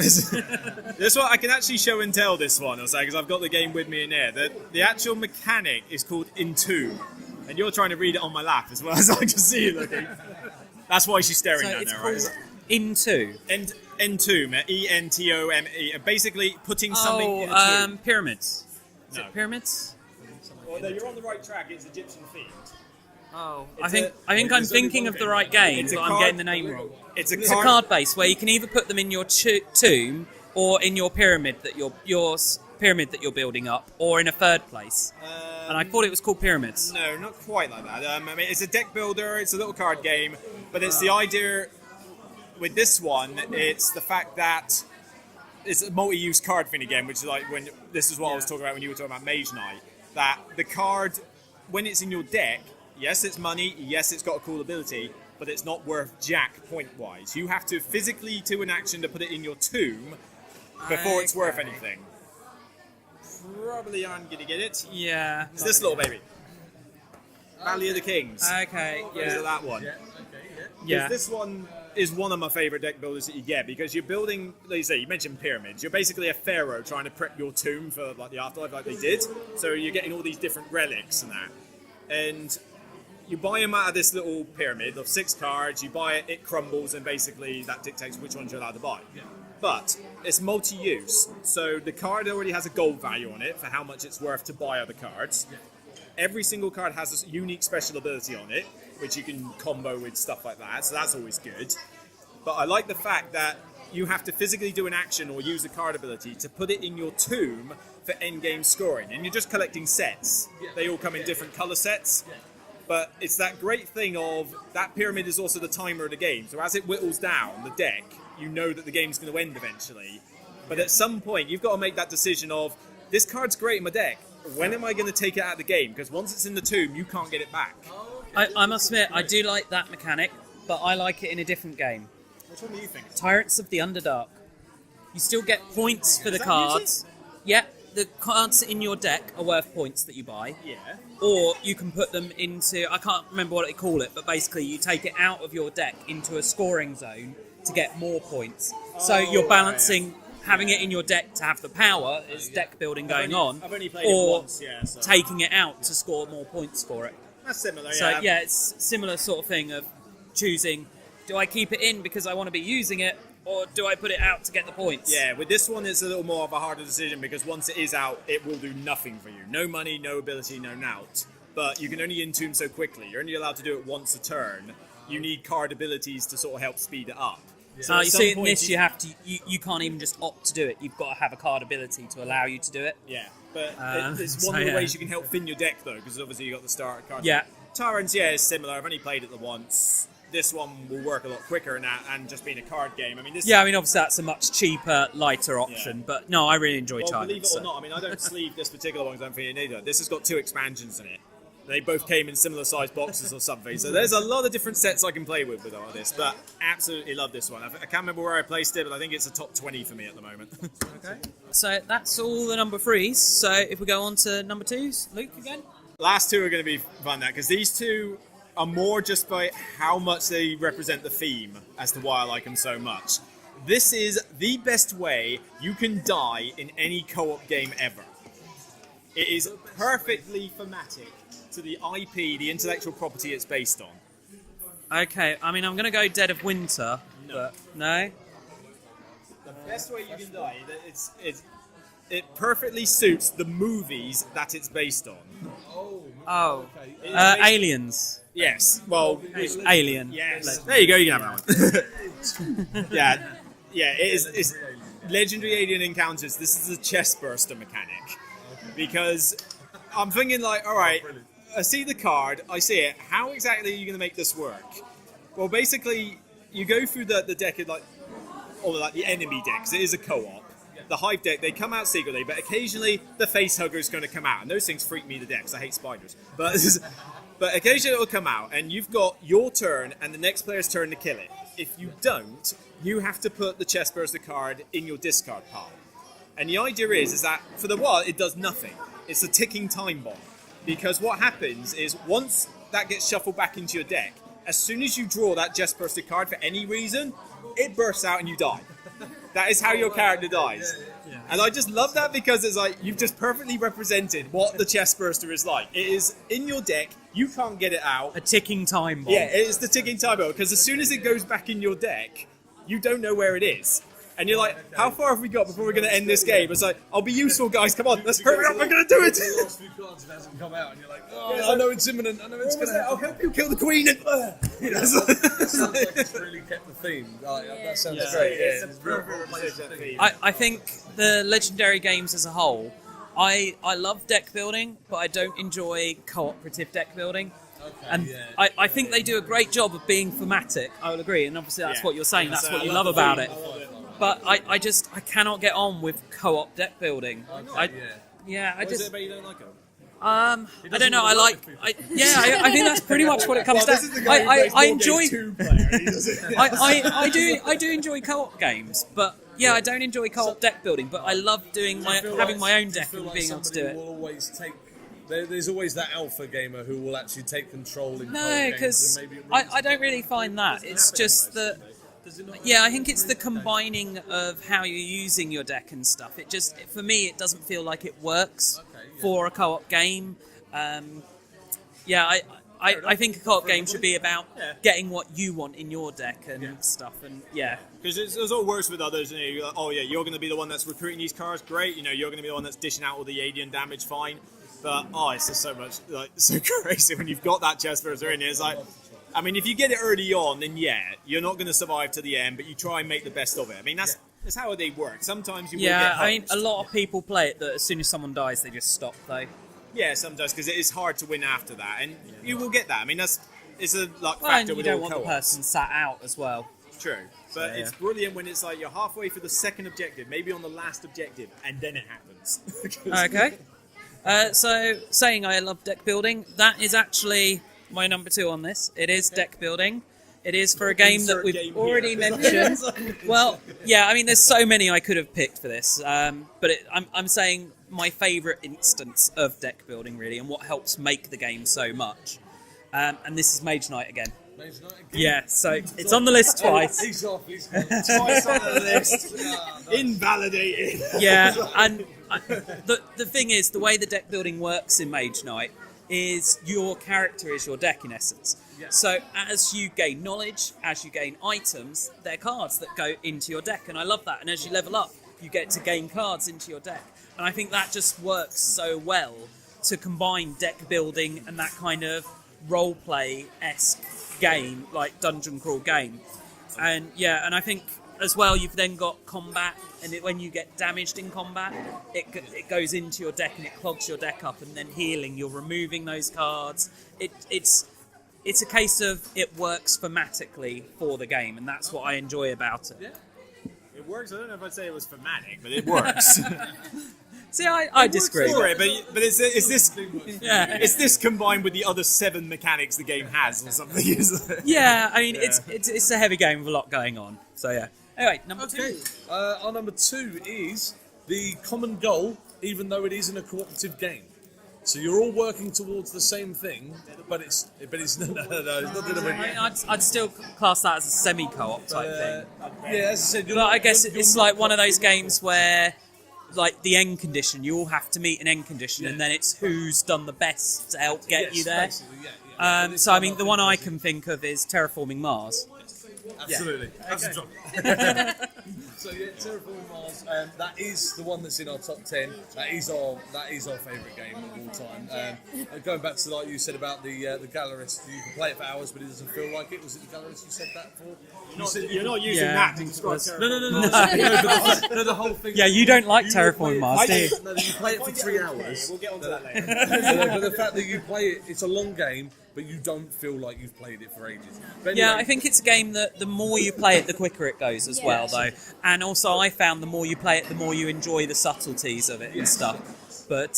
This one, I can actually show and tell this one, I'll say, because I've got the game with me in there. The actual mechanic is called Entomb, and you're trying to read it on my lap as well as I can see you looking. That's why she's staring So down it's there, called right? Into. Entomb, E-N-T-O-M-E, basically putting something in a tomb. Pyramids. Is No. it pyramids? Well, no, you're on the right track, it's Egyptian themed. Oh, It's I think a- I'm there's only thinking one of the game. right game, It's a but I'm card- getting the name wrong. It's It's a card base where you can either put them in your tomb or in your pyramid that pyramid that you're building up, or in a third place. And I thought it was called pyramids. No, not quite like that. I mean, it's a deck builder, it's a little card game, but it's the idea with this one, it's the fact that it's a multi-use card thing again, which is like when this is what I was talking about when you were talking about Mage Knight, that the card, when it's in your deck, yes, it's money, yes, it's got a cool ability, but it's not worth jack point-wise. You have to physically do an action to put it in your tomb before it's worth anything. Probably aren't going to get it. Yeah. It's this little baby. Valley of the Kings. Okay. Is it Yeah. that one? Yeah. This one is one of my favourite deck builders that you get because you're building, like you say, you mentioned pyramids. You're basically a pharaoh trying to prep your tomb for like the afterlife, like they did. So you're getting all these different relics and that, and you buy them out of this little pyramid of 6 cards. You buy it, it crumbles, and basically that dictates which ones you're allowed to buy. But it's multi-use, so the card already has a gold value on it for how much it's worth to buy other cards. Every single card has a unique special ability on it, which you can combo with stuff like that, so that's always good. But I like the fact that you have to physically do an action or use the card ability to put it in your tomb for endgame scoring, and you're just collecting sets. They all come in different colour sets, but it's that great thing of that pyramid is also the timer of the game, so as it whittles down the deck, you know that the game's going to end eventually. But at some point, you've got to make that decision of, this card's great in my deck, when am I going to take it out of the game? Because once it's in the tomb, you can't get it back. I must admit, I do like that mechanic, but I like it in a different game. Which one do you think? Tyrants of the Underdark. You still get points for the that cards. Yeah, the cards in your deck are worth points that you buy. Yeah. Or you can put them into, I can't remember what they call it, but basically you take it out of your deck into a scoring zone to get more points. So you're balancing having it in your deck to have the power, is deck building going on, I've only played it or once, yeah, so. taking it out to score more points for it. That's similar, So yeah. yeah, it's similar sort of thing of choosing, do I keep it in because I want to be using it, or do I put it out to get the points? Yeah, with this one, it's a little more of a harder decision because once it is out, it will do nothing for you. No money, no ability, no nout. But you can only entomb so quickly. You're only allowed to do it once a turn. You need card abilities to sort of help speed it up. So You at some see, in point this you have to, you can't even just opt to do it. You've got to have a card ability to allow you to do it. Yeah, but it's so one of the yeah. ways you can help thin your deck, though, because obviously you got the starter card. Yeah. Tyrants, yeah, is similar. I've only played it the once. This one will work a lot quicker in that, and just being a card game. I mean, this. Yeah, I mean, obviously that's a much cheaper, lighter option, Yeah. but no, I really enjoy Well, believe it Tyrants. or not, I mean, I don't sleeve this particular one because I don't think it either. This has got 2 expansions in it. They both came in similar sized boxes or something. So there's a lot of different sets I can play with all this. But absolutely love this one. I can't remember where I placed it, but I think it's a top 20 for me at the moment. Okay. So that's all the number 3s. So if we go on to number 2s, Luke again? Last 2 are going to be fun now because these 2 are more just by how much they represent the theme as to why I like them so much. This is the best way you can die in any co-op game ever. It is perfectly thematic to the IP, the intellectual property it's based on. Okay, I mean, I'm going to go Dead of Winter, but no? The best way you can die, it perfectly suits the movies that it's based on. Oh, based- Aliens. Yes, well, Alien. yes. There you go, you can have that one. yeah, it's Legendary Alien Encounters. This is a chestburster mechanic. Because I'm thinking like, alright, I see the card, I see it, how exactly are you going to make this work? Well, basically, you go through the deck of the enemy decks. It is a co-op. The Hive deck, they come out secretly, but occasionally the facehugger's going to come out, and those things freak me to death because I hate spiders. But occasionally it'll come out, and you've got your turn and the next player's turn to kill it. If you don't, you have to put the chestburster card in your discard pile. And the idea is that for the while it does nothing. It's a ticking time bomb. Because what happens is once that gets shuffled back into your deck, as soon as you draw that chestburster card for any reason, it bursts out and you die. That is how your character dies. And I just love that because it's like you've just perfectly represented what the chestburster is like. It is in your deck, you can't get it out. A ticking time bomb. Yeah, it is the ticking time bomb because as soon as it goes back in your deck, you don't know where it is. And you're like, how far have we got before we're going to end this game? It's like, I'll be useful, guys. Come on, let's hurry up. We're going to do it. The last few cards, it hasn't come out, and you're like, I know it's imminent. I know it's going to I'll help you kill the queen. sounds like it's really kept the theme. That sounds great. It's a perfect theme. I think the Legendary games as a whole, I love deck building, but I don't enjoy cooperative deck building. And I think they do a great job of being thematic, I will agree, and obviously that's what you're saying, that's what you love about it. But I cannot get on with co-op deck building. I What is it about you don't like it? I don't know. I think that's pretty much what it comes down. I enjoy. I do enjoy co-op games, but yeah, I don't enjoy co-op deck building. But I love having my own deck and being able to do it. Will always take. There's always that alpha gamer who will actually take control in No, because I don't really find that. It's just that. Yeah, I think it's the combining of how you're using your deck and stuff. It just, for me, it doesn't feel like it works for a co-op game. I think a co-op game should be about getting what you want in your deck and stuff. And because it all works with others. You're like, you're going to be the one that's recruiting these cards. Great, you're going to be the one that's dishing out all the alien damage. Fine, but it's just so much so crazy when you've got that chestburster in it. It's like. I mean, if you get it early on, then you're not going to survive to the end, but you try and make the best of it. I mean, that's how they work. Sometimes you will get I mean, a lot of people play it that as soon as someone dies, they just stop, though. Yeah, sometimes, because it is hard to win after that, and you will get that. I mean, it's a luck And factor you with don't all want co-ops. the person sat out as well. True, but it's brilliant when it's like you're halfway through the second objective, maybe on the last objective, and then it happens. Okay. So, saying I love deck building, that is actually my number 2 on this. It is deck building. It is for a game that we've already mentioned. Well, yeah, I mean, there's so many I could have picked for this, but I'm saying my favourite instance of deck building, really, and what helps make the game so much. And this is Mage Knight again. Yeah, so it's on the list twice. He's off. Twice on the list. Invalidated. Yeah, and the thing is, the way the deck building works in Mage Knight is your character is your deck in essence. So as you gain knowledge, as you gain items, they're cards that go into your deck, and I love that. And as you level up, you get to gain cards into your deck, and I think that just works so well to combine deck building and that kind of role-play-esque game, like dungeon crawl game. And and I think as well, you've then got combat, and when you get damaged in combat, it goes into your deck and it clogs your deck up, and then healing, you're removing those cards. It's a case of it works thematically for the game, and that's what I enjoy about it. Yeah. It works. I don't know if I'd say it was thematic, but it works. See, I disagree. But is this combined with the other 7 mechanics the game has or something? Yeah, I mean, it's a heavy game with a lot going on. So yeah. Anyway, number 2. Our number 2 is the common goal, even though it isn't a cooperative game. So you're all working towards the same thing, but it's no, it's not doing I mean, I'd still class that as a semi-co-op type thing. Yeah, as I said, But I guess it's like one of those games where, like the end condition, you all have to meet an end condition, and then it's who's done the best to help get you there. So I mean, the one I can think of is Terraforming Mars. Absolutely. So yeah, Terraforming Mars. That is the one that's in our top 10. That is our favourite game of all time. Going back to like you said about the Gallerist, you can play it for hours, but it doesn't feel like it. Was it the Gallerist you said that for? You're not using that to describe Terraforming. No, the whole thing. Yeah, you don't like Terraforming Mars, do you? No, you play it for 3 hours. We'll get onto that later. But the fact that you play it, it's a long game, but you don't feel like you've played it for ages. But Yeah, anyway, I think it's a game that the more you play it, the quicker it goes as well, though. And also, I found the more you play it, the more you enjoy the subtleties of it and stuff. But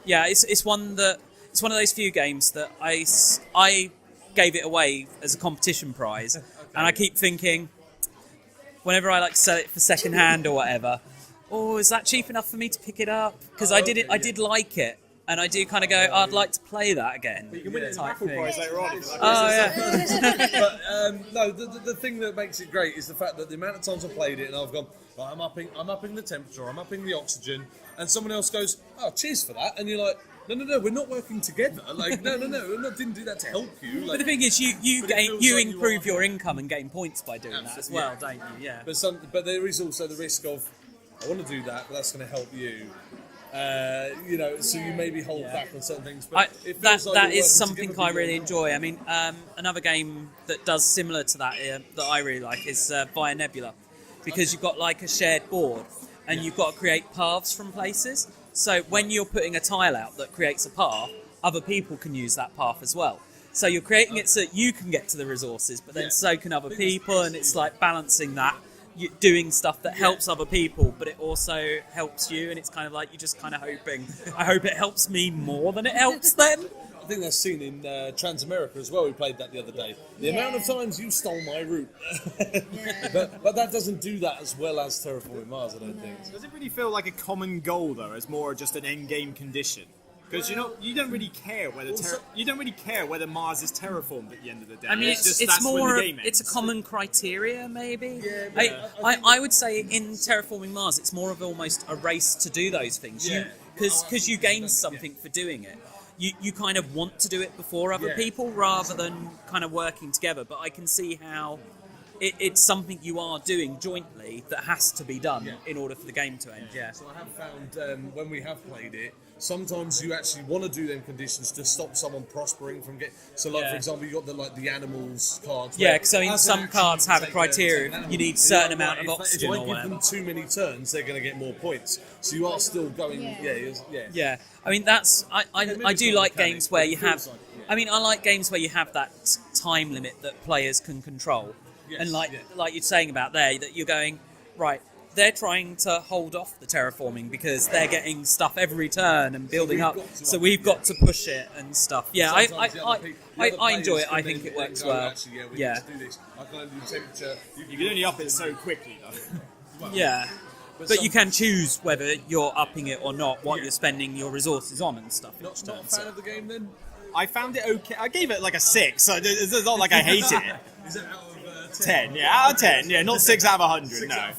yeah, it's one of those few games that I gave it away as a competition prize, and I keep thinking, whenever I like sell it for second hand or whatever, oh, is that cheap enough for me to pick it up? Because I did like it. And I do kind of go, I'd like to play that again. You can win it as a raffle prize later on. Oh, yeah. But no, the thing that makes it great is the fact that the amount of times I've played it and I've gone, right, I'm upping the temperature, I'm upping the oxygen, and someone else goes, oh, cheers for that, and you're like, no, we're not working together. Like, no, didn't do that to help you. Like, But the thing is, you improve your income and gain points by doing that as Absolutely, well, don't you? Yeah. But there is also the risk of, I want to do that, but that's going to help you. So you maybe hold back on certain things. But it feels like that you're is working something together I for really your enjoy. I mean, another game that does similar to that that I really like is Via Nebula, because you've got like a shared board and you've got to create paths from places. So when you're putting a tile out that creates a path, other people can use that path as well. So you're creating it so that you can get to the resources, but then so can other people, and it's like balancing that. You're doing stuff that helps other people, but it also helps you, and it's kind of like you're just kind of hoping. I hope it helps me more than it helps them. I think that's seen in Transamerica as well. We played that the other day. The amount of times you stole my route, but that doesn't do that as well as Terraforming Mars, I don't think. Does it really feel like a common goal though, as more just an end game condition? Because you don't really care whether Mars is terraformed at the end of the day. I mean, it's more it's a common criteria, maybe. I would say in Terraforming Mars, it's more of almost a race to do those things. Because you gain something for doing it. You kind of want to do it before other people rather than kind of working together. But I can see how it's something you are doing jointly that has to be done in order for the game to end. Yeah. So I have found when we have played it, sometimes you actually want to do them conditions to stop someone prospering from getting. So, like for example, you got the animals cards. Yeah, because I mean, some cards have a criteria. You need a certain amount of oxygen or If I whatever. give them too many turns, they're going to get more points. So you are still going. Yeah, I mean I do like games where you have. I mean, I like games where you have that time limit that players can control, and like you're saying about there, that you're going right. They're trying to hold off the terraforming because they're getting stuff every turn and building up. So we've got to push it and stuff. Yeah, I enjoy it. I think it works well. Yeah. You can only up it so quickly though. Yeah. But you can choose whether you're upping it or not, what you're spending your resources on and stuff. Not a fan of the game then? I found it okay. I gave it like a 6, so it's not like I hated it. Is it out of 10? Yeah, out of 10. Yeah, not 6 out of 100. No.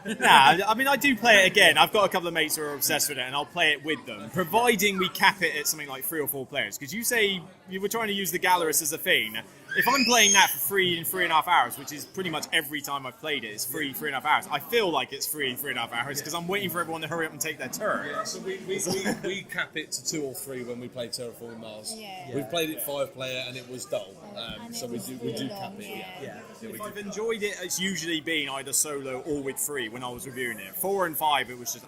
Nah, I mean, I do play it again. I've got a couple of mates who are obsessed with it, and I'll play it with them, providing we cap it at something like 3 or 4 players. Because you say you were trying to use the Gallerist as a thing. If I'm playing that for free in 3.5 hours, which is pretty much every time I've played it, it's free 3.5 hours. I feel like it's free in 3.5 hours because I'm waiting for everyone to hurry up and take their turn. Yeah, so we cap it to 2 or 3 when we play Terraforming Mars. We've played it 5-player and it was dull. So we do cap it. If I've enjoyed it, it's usually been either solo or with 3 when I was reviewing it. 4 and 5, it was just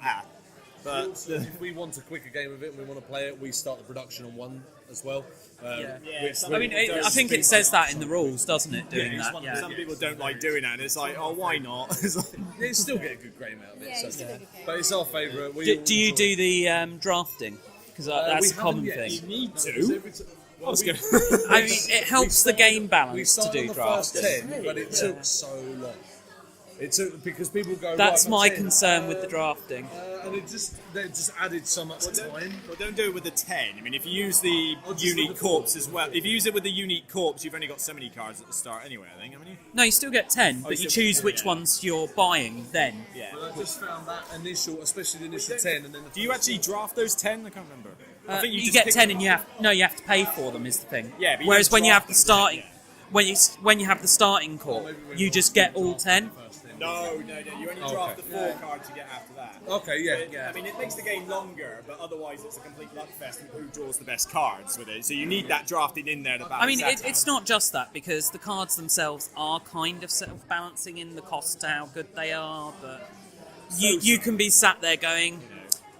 But also, if we want a quicker game of it and we want to play it, we start the production on 1 as well. I mean, I think it says that in the rules, doesn't it? Doing that. Yeah. Some people don't like doing that, and it's like, oh, why not? It's like, you still get a good game out of it. Yeah, So. But it's our favourite. Do you do the drafting? Because that's a common thing. you need to. I was going. I mean, it helps the game We balance to started do on the first drafting. 10, but it took so long. It's because people go. That's right, my 10, concern with the drafting. And they just added so much time. Well, don't do it with the 10. I mean, if you use the unique corpse as well, if you use it with the unique corpse, you've only got so many cards at the start anyway, I think, haven't you? No, you still get 10, but you choose which ones you're buying then. Yeah. But I just found that initial, especially the initial 10, and then. Do you actually draft those 10? I can't remember. I think You just get pick 10 them and you have to pay for them is the thing. Yeah, but you whereas don't when you have draft the them, starting, yeah. when you have the starting corp, you just get all 10. No, you only draft the 4 cards you get after that. Okay, yeah. I mean, it makes the game longer, but otherwise it's a complete luck fest of who draws the best cards with it. So you need that drafting in there to balance I mean, that it's not just that, because the cards themselves are kind of self-balancing in the cost to how good they are, but you can be sat there going,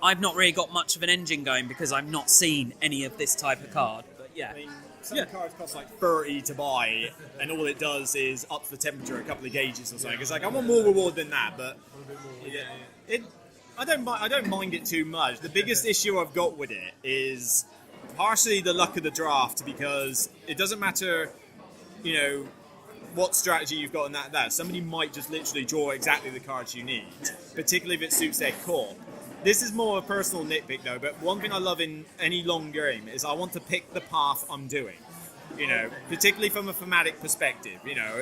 I've not really got much of an engine going because I've not seen any of this type of card. But yeah. I mean, some cards cost like 30 to buy, and all it does is ups the temperature a couple of gauges or something. It's like, I want more reward than that, but I don't mind it too much. The biggest issue I've got with it is partially the luck of the draft, because it doesn't matter, what strategy you've got in that. Somebody might just literally draw exactly the cards you need, particularly if it suits their corp. This is more a personal nitpick though, but one thing I love in any long game is I want to pick the path I'm doing. Particularly from a thematic perspective,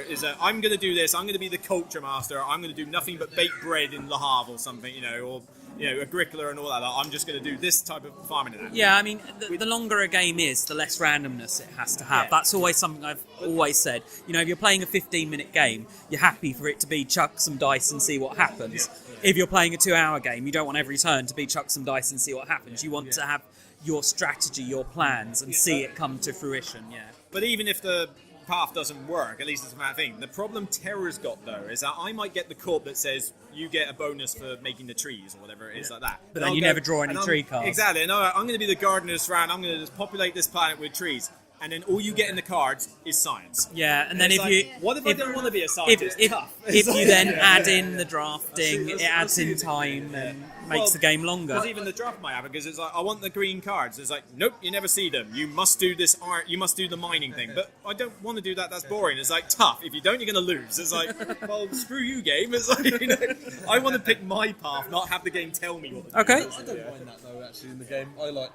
is that I'm going to do this, I'm going to be the culture master, I'm going to do nothing but bake bread in Le Havre or something, or Agricola and all that. I'm just going to do this type of farming and that. Yeah, I mean, the longer a game is, the less randomness it has to have. Yeah. That's always something I've always said. If you're playing a 15-minute game, you're happy for it to be chuck some dice and see what happens. If you're playing a 2-hour game, you don't want every turn to be chuck some dice and see what happens. You want to have your strategy, your plans, and see it come to fruition, But even if the path doesn't work, at least it's a bad thing. The problem Terra's got, though, is that I might get the corp that says you get a bonus for making the trees, or whatever it is like that. But then you never draw any tree cards. Exactly. And I'm going to be the gardener this round, I'm going to just populate this planet with trees. And then all you get in the cards is science. Yeah, and then what if I don't want to be a scientist? If you then add in the drafting, it adds in time and makes the game longer. Because even the draft might happen, because it's like, I want the green cards. It's like, nope, you never see them. You must do this art, you must do the mining thing. But I don't want to do that, that's boring. It's like, tough. If you don't, you're going to lose. It's like, well, screw you, game. It's like, I want to pick my path, not have the game tell me what to do. Okay. I don't mind that though, actually, in the game. I like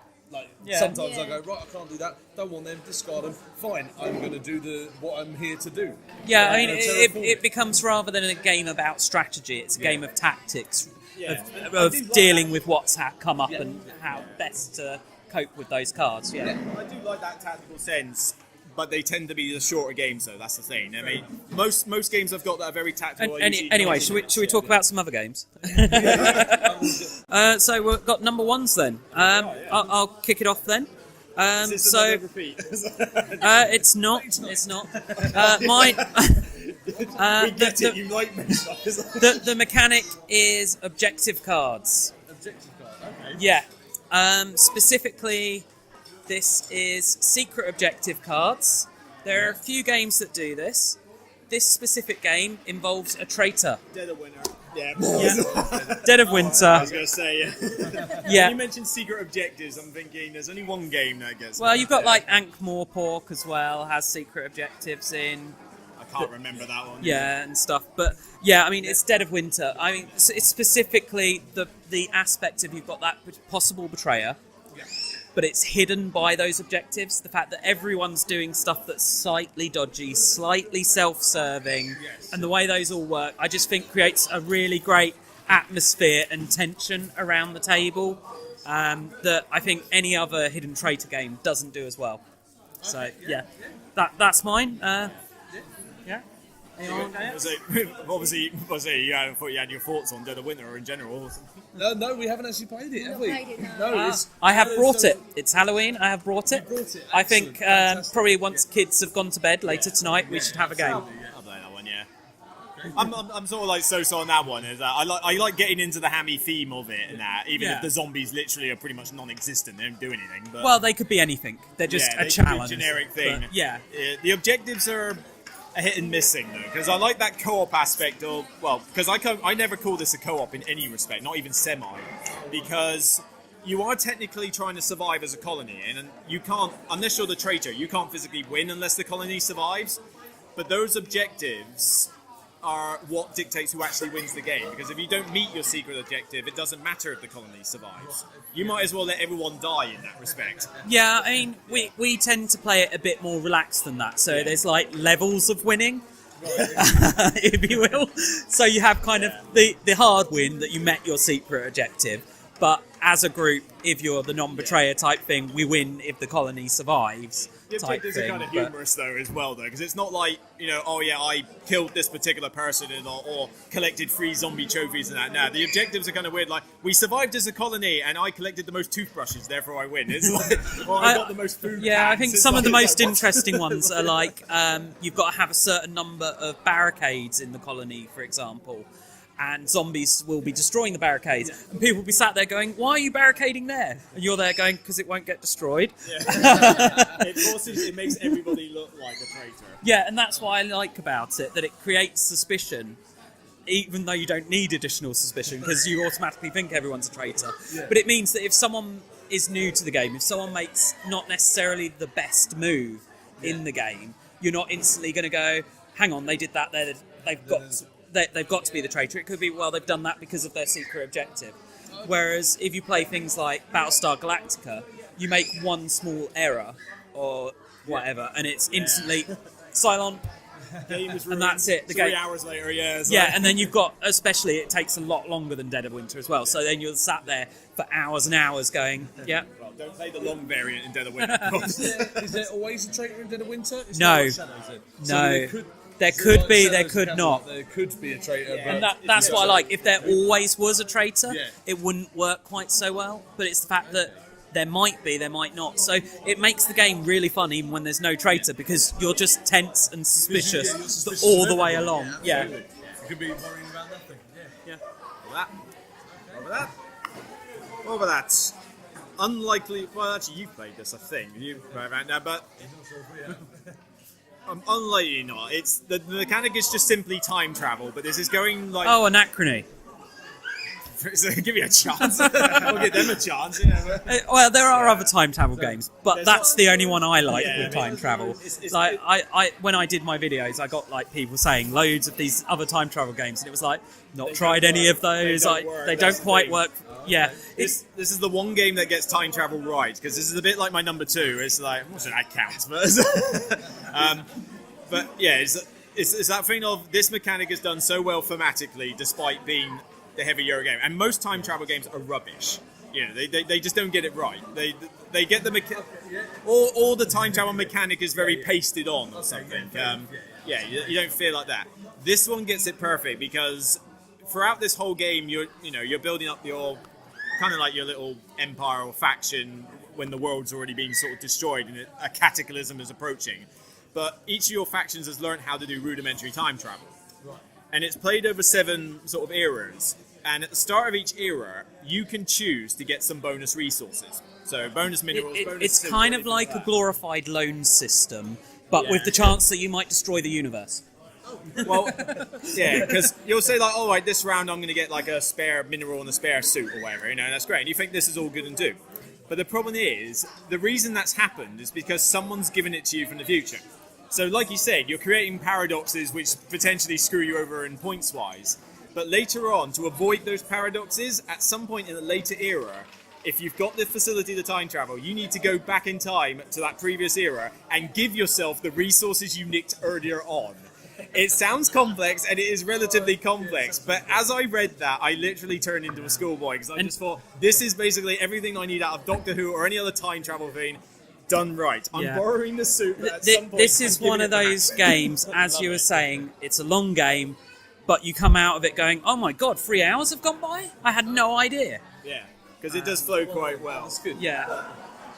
sometimes I go, right, I can't do that, don't want them, discard them, fine, I'm going to do what I'm here to do. Yeah, I mean, it becomes, rather than a game about strategy, it's a game of tactics, of dealing with what's come up and how best to cope with those cards. I do like that tactical sense, but they tend to be the shorter games, though. That's the thing. I mean, most games I've got that are very tactical. Anyway, should we talk about some other games? So we've got number ones then. I'll kick it off then. It's not. It's not. Mine. You like me. The mechanic is objective cards. Objective card, okay. Yeah. Specifically, this is secret objective cards. There are a few games that do this. This specific game involves a traitor. Dead of Winter. Dead of Winter. I was going to say, Yeah. When you mentioned secret objectives, I'm thinking there's only one game that gets. Well, you've got like Ankh-Morpork as well, has secret objectives in. I can't remember that one. Yeah, and stuff. But yeah, I mean, it's Dead of Winter. I mean, it's specifically the aspect of you've got that possible betrayer. But it's hidden by those objectives. The fact that everyone's doing stuff that's slightly dodgy, slightly self-serving, and the way those all work, I just think creates a really great atmosphere and tension around the table that I think any other hidden traitor game doesn't do as well. So yeah, that's mine. Yeah. Obviously, I thought you had your thoughts on Dead of Winter or in general. No, we haven't actually played it, have we? No, I have brought it. It's Halloween. I have brought it. I think Excellent. probably once kids have gone to bed later tonight, we should have a game. I'll play that one, yeah. I'm sort of like so on that one. Is that I like getting into the hammy theme of it and that, even if the zombies literally are pretty much non-existent, they don't do anything. But Well, they could be anything. They're just they a could be challenge. generic thing. But, yeah. The objectives are a hit and miss thing though, because I like that co-op aspect of, well, because I never call this a co-op in any respect, not even semi, because you are technically trying to survive as a colony, and you can't, unless you're the traitor, you can't physically win unless the colony survives. But those objectives are what dictates who actually wins the game. Because if you don't meet your secret objective, it doesn't matter if the colony survives. You might as well let everyone die in that respect. Yeah, I mean, we tend to play it a bit more relaxed than that. So there's like levels of winning, if you will. So you have kind of the hard win that you met your secret objective. But as a group, if you're the non-betrayer type thing, we win if the colony survives. The objectives are kind of humorous though as well, though, because it's not like, you know, oh yeah, I killed this particular person or collected 3 zombie trophies and that. No, the objectives are kind of weird, like, we survived as a colony and I collected the most toothbrushes, therefore I win. It's like, well, I got the most food. Yeah, packs. I think It's some of the like, most what's interesting ones are like, you've got to have a certain number of barricades in the colony, for example. And zombies will be destroying the barricades. And people will be sat there going, why are you barricading there? And you're there going, because it won't get destroyed. Yeah. It makes everybody look like a traitor. Yeah, and that's what I like about it, that it creates suspicion, even though you don't need additional suspicion, because you automatically think everyone's a traitor. Yeah. But it means that if someone is new to the game, if someone makes not necessarily the best move in the game, you're not instantly going to go, hang on, they did that there, they've got to be the traitor. It could be, well, they've done that because of their secret objective. Whereas if you play things like Battlestar Galactica, you make one small error or whatever, and it's instantly Cylon, and that's it. The 3 game. hours later, yeah. Yeah, and then you've got, especially, it takes a lot longer than Dead of Winter as well. So then you're sat there for hours and hours going, yeah. Well, don't play the long variant in Dead of Winter. Is there always a traitor in Dead of Winter? It's No. not like Shadows, is it? So No. There could be, there could not. There could be a traitor, And but that's what I like. If there always was a traitor, Yeah. it wouldn't work quite so well. But it's the fact that there might be, there might not. So it makes the game really fun even when there's no traitor, because you're just tense and suspicious, you're suspicious all of the way everything. along. Yeah. You could be worrying about nothing. Yeah. Over that. Unlikely. Well, actually, you played this, I think. You played right now, but unlikely not. It's the mechanic is just simply time travel, but this is going like. Oh, Anachrony. So give me a chance. We'll give them a chance. Yeah. Well, there are other time travel games, but There's that's not- the only one I like Yeah, with I mean, time travel. it's- Like I when I did my videos, I got like people saying loads of these other time travel games, and it was like not tried don't any work. of those. They don't work. They That's don't the quite thing. work. Yeah, it's This is the one game that gets time travel right, because this is a bit like my number 2. It's like, I'm not sure that counts, but but yeah, it's that thing of this mechanic is done so well thematically, despite being the heavy Euro game. And most time travel games are rubbish. You know, they just don't get it right. They get the all the time travel mechanic is very pasted on or something. Yeah, you don't feel like that. This one gets it perfect because throughout this whole game, you're building up your kind of like your little empire or faction when the world's already been sort of destroyed and a cataclysm is approaching. But each of your factions has learned how to do rudimentary time travel. And it's played over 7 sort of eras. And at the start of each era, you can choose to get some bonus resources. So bonus minerals, bonus it's silver, kind of anything like a that. glorified loan system, but Yeah. with the chance that you might destroy the universe. Well, yeah, because you'll say like, all right, this round I'm going to get like a spare mineral and a spare suit or whatever, and that's great. And you think this is all good and do. But the problem is, the reason that's happened is because someone's given it to you from the future. So like you said, you're creating paradoxes which potentially screw you over in points-wise. But later on, to avoid those paradoxes, at some point in a later era, if you've got the facility to time travel, you need to go back in time to that previous era and give yourself the resources you nicked earlier on. It sounds complex, and it is relatively complex, but as I read that, I literally turned into a schoolboy, because I just thought, this is basically everything I need out of Doctor Who or any other time travel thing done right. I'm Yeah. borrowing the suit, but at some point, This is I'm one of giving it those back. games, as you were saying, it's a long game, but you come out of it going, oh my god, 3 hours have gone by? I had no idea. Yeah, because it does flow quite well. That's good. Yeah.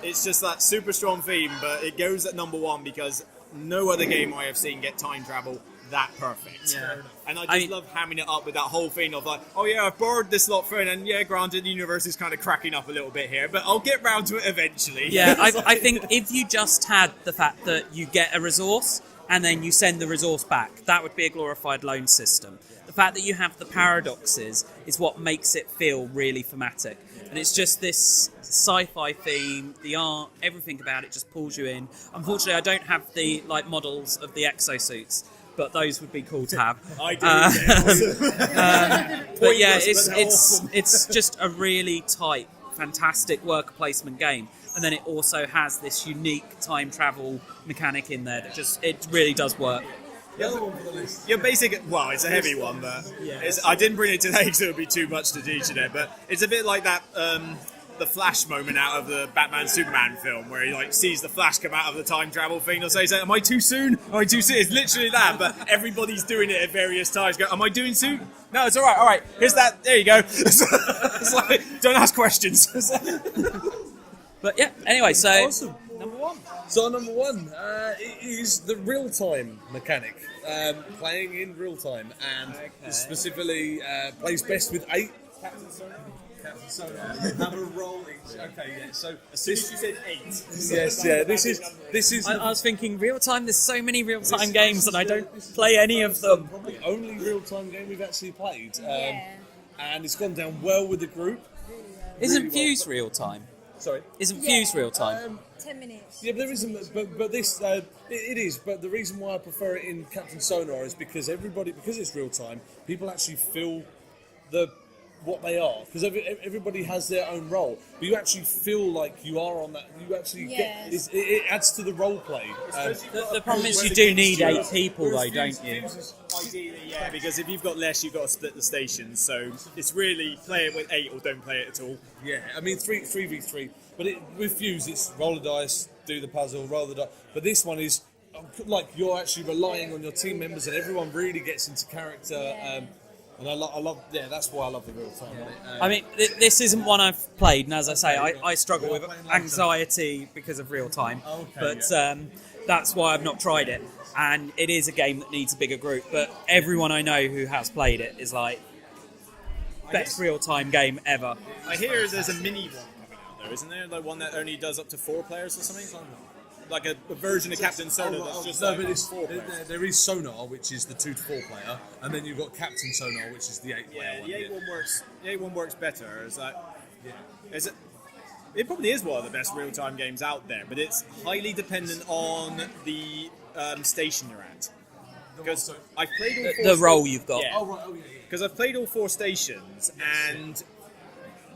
It's just that super strong theme, but it goes at number 1 because no other game I have seen get time travel that perfect. Yeah. And I just love hamming it up with that whole thing of like, oh yeah, I've borrowed this lot for it, and yeah, granted, the universe is kind of cracking up a little bit here, but I'll get round to it eventually. Yeah, I think if you just had the fact that you get a resource and then you send the resource back, that would be a glorified loan system. The fact that you have the paradoxes is what makes it feel really thematic. And it's just this sci-fi theme, the art, everything about it just pulls you in. Unfortunately, I don't have the models of the exosuits, but those would be cool to have. I do. But yeah, Pointless, but awesome. it's just a really tight, fantastic worker placement game, and then it also has this unique time travel mechanic in there that it really does work. The other one for the list. Your basic, well, it's a heavy one, but I didn't bring it today because it would be too much to do today. But it's a bit like that, the Flash moment out of the Batman Superman film, where he like sees the Flash come out of the time travel thing. He'll say, "Am I too soon? Am I too soon?" It's literally that, but everybody's doing it at various times. Go, "Am I doing soon? No, it's all right. All right, here's that. There you go." It's like, don't ask questions. But yeah, anyway, so Awesome. number one. So number one is the real-time mechanic, playing in real time, and specifically plays best with 8. Captain Sonar. Have a roll each. Okay, yeah. So As soon as you said 8. yes, yeah. This is. I was thinking real time. There's so many real time games, and I don't play any of them. Probably the only real-time game we've actually played, and it's gone down well with the group. Isn't Fuse real time? Sorry. Isn't Fuse real time? 10 minutes. Yeah, but there isn't. But this it is. But the reason why I prefer it in Captain Sonar is because because it's real time, people actually feel what they are, because everybody has their own role, but you actually feel like you are on that. You actually get it adds to the role play. The problem is you do need 8 people, though, don't you? Ideally, yeah, because if you've got less, you've got to split the stations. So it's really play it with 8 or don't play it at all. Yeah, I mean 3v3, but with Fuse it's roll the dice, do the puzzle, roll the dice. But this one is like you're actually relying on your team members, and everyone really gets into character. And I love, that's why I love the real time. I mean, this isn't one I've played, and as I say, I struggle with anxiety because of real time. But that's why I've not tried it. And it is a game that needs a bigger group. But everyone I know who has played it is like, best real time game ever. I hear there's a mini one coming out there, isn't there? Like one that only does up to 4 players or something? Like a version of Captain Sonar that's just no, like but it's 4 players. there is Sonar, which is the 2 to 4 player, and then you've got Captain Sonar, which is the 8 player Yeah, one. the 8 one works. The 8 one works better. It's like, it probably is one of the best real-time games out there, but it's highly dependent on the station you're at. Because I've played all 4 The role you've got. Yeah. Because I've played all 4 stations, and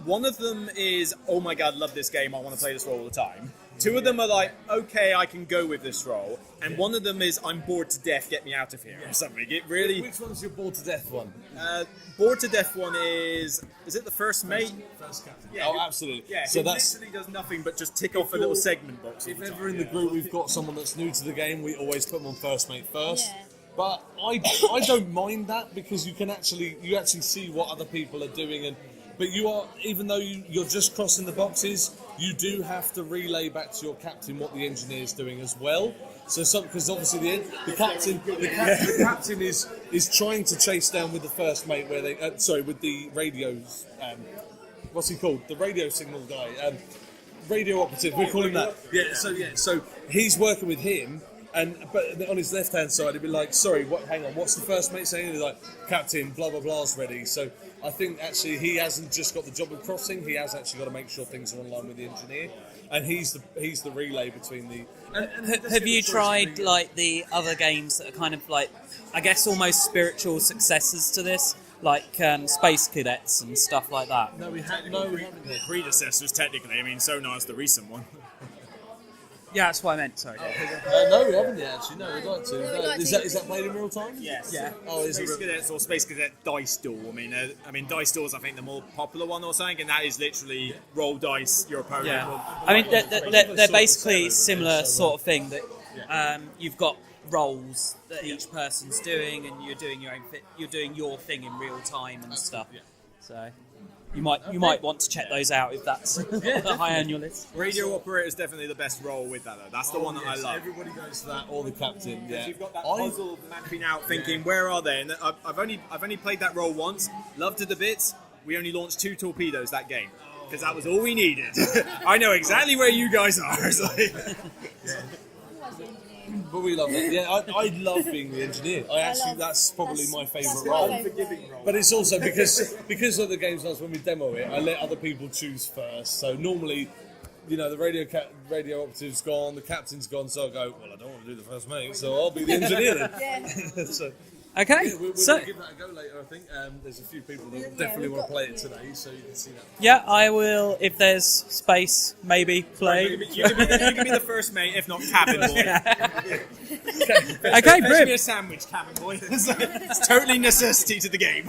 one of them is, oh my god, love this game, I want to play this role all the time. 2 of them are like, okay, I can go with this role, and one of them is, I'm bored to death, get me out of here, or something. It really... Which one's your bored to death one? Bored to death one is it the first mate? First Captain. Yeah, Oh, absolutely. Yeah, So it that's literally does nothing but just tick off a little segment box. if ever in the group we've got someone that's new to the game, we always put them on first mate first. Yeah. But I don't mind that, because you actually see what other people are doing, but you are, even though you're just crossing the boxes, you do have to relay back to your captain what the engineer's doing as well. So because obviously the captain is trying to chase down with the first mate where they with the radios. What's he called? The radio signal guy. Radio operative. We call him that. So he's working with him. But on his left-hand side, he'd be like, sorry, hang on, what's the first mate saying? And he's like, Captain, blah, blah, blah's ready. So I think, actually, he hasn't just got the job of crossing, he has actually got to make sure things are in line with the engineer. And he's the relay between the... Have you tried, like, the other games that are kind of, like, I guess almost spiritual successors to this? Like Space Cadets and stuff like that? No, we haven't yet. Predecessors, technically. I mean, Sonar's the recent one. Yeah, that's what I meant, sorry. No, we haven't yet, actually. No, we'd like to. we'd like Is to. that played in real time? Yes. Yeah. Oh, is Space it? Cadets or Space Cadet Dice Duel. I mean, Dice Duel's, I think, the more popular one or something, and that is literally roll dice, your opponent. Yeah. will- I mean, they're basically similar sort of thing that you've got roles that each person's doing, and you're doing your thing in real time and stuff. So you might want to check those out if that's high on your list. Radio Operator is definitely the best role with that, though. That's the one that I love. Everybody goes to that, or the captain. Yeah. You've got that puzzle mapping out, thinking, where are they? And I've only played that role once. Loved it a bit. We only launched 2 torpedoes that game because that was all we needed. I know exactly where you guys are. It's like... But we love it. Yeah, I love being the engineer. That's probably my favourite role. But it's also because of the games when we demo it, I let other people choose first. So normally, the radio operative's gone, the captain's gone, so I go, well, I don't want to do the first mate, so I'll be the engineer then. So, Okay, yeah, we'll so give that a go later, I think. There's a few people that definitely want to play it today, so you can see that. yeah, I will, if there's space, maybe play. You can be the first mate, if not cabin boy. Okay, Fetch me brilliant. a sandwich, cabin boy. It's totally necessity to the game.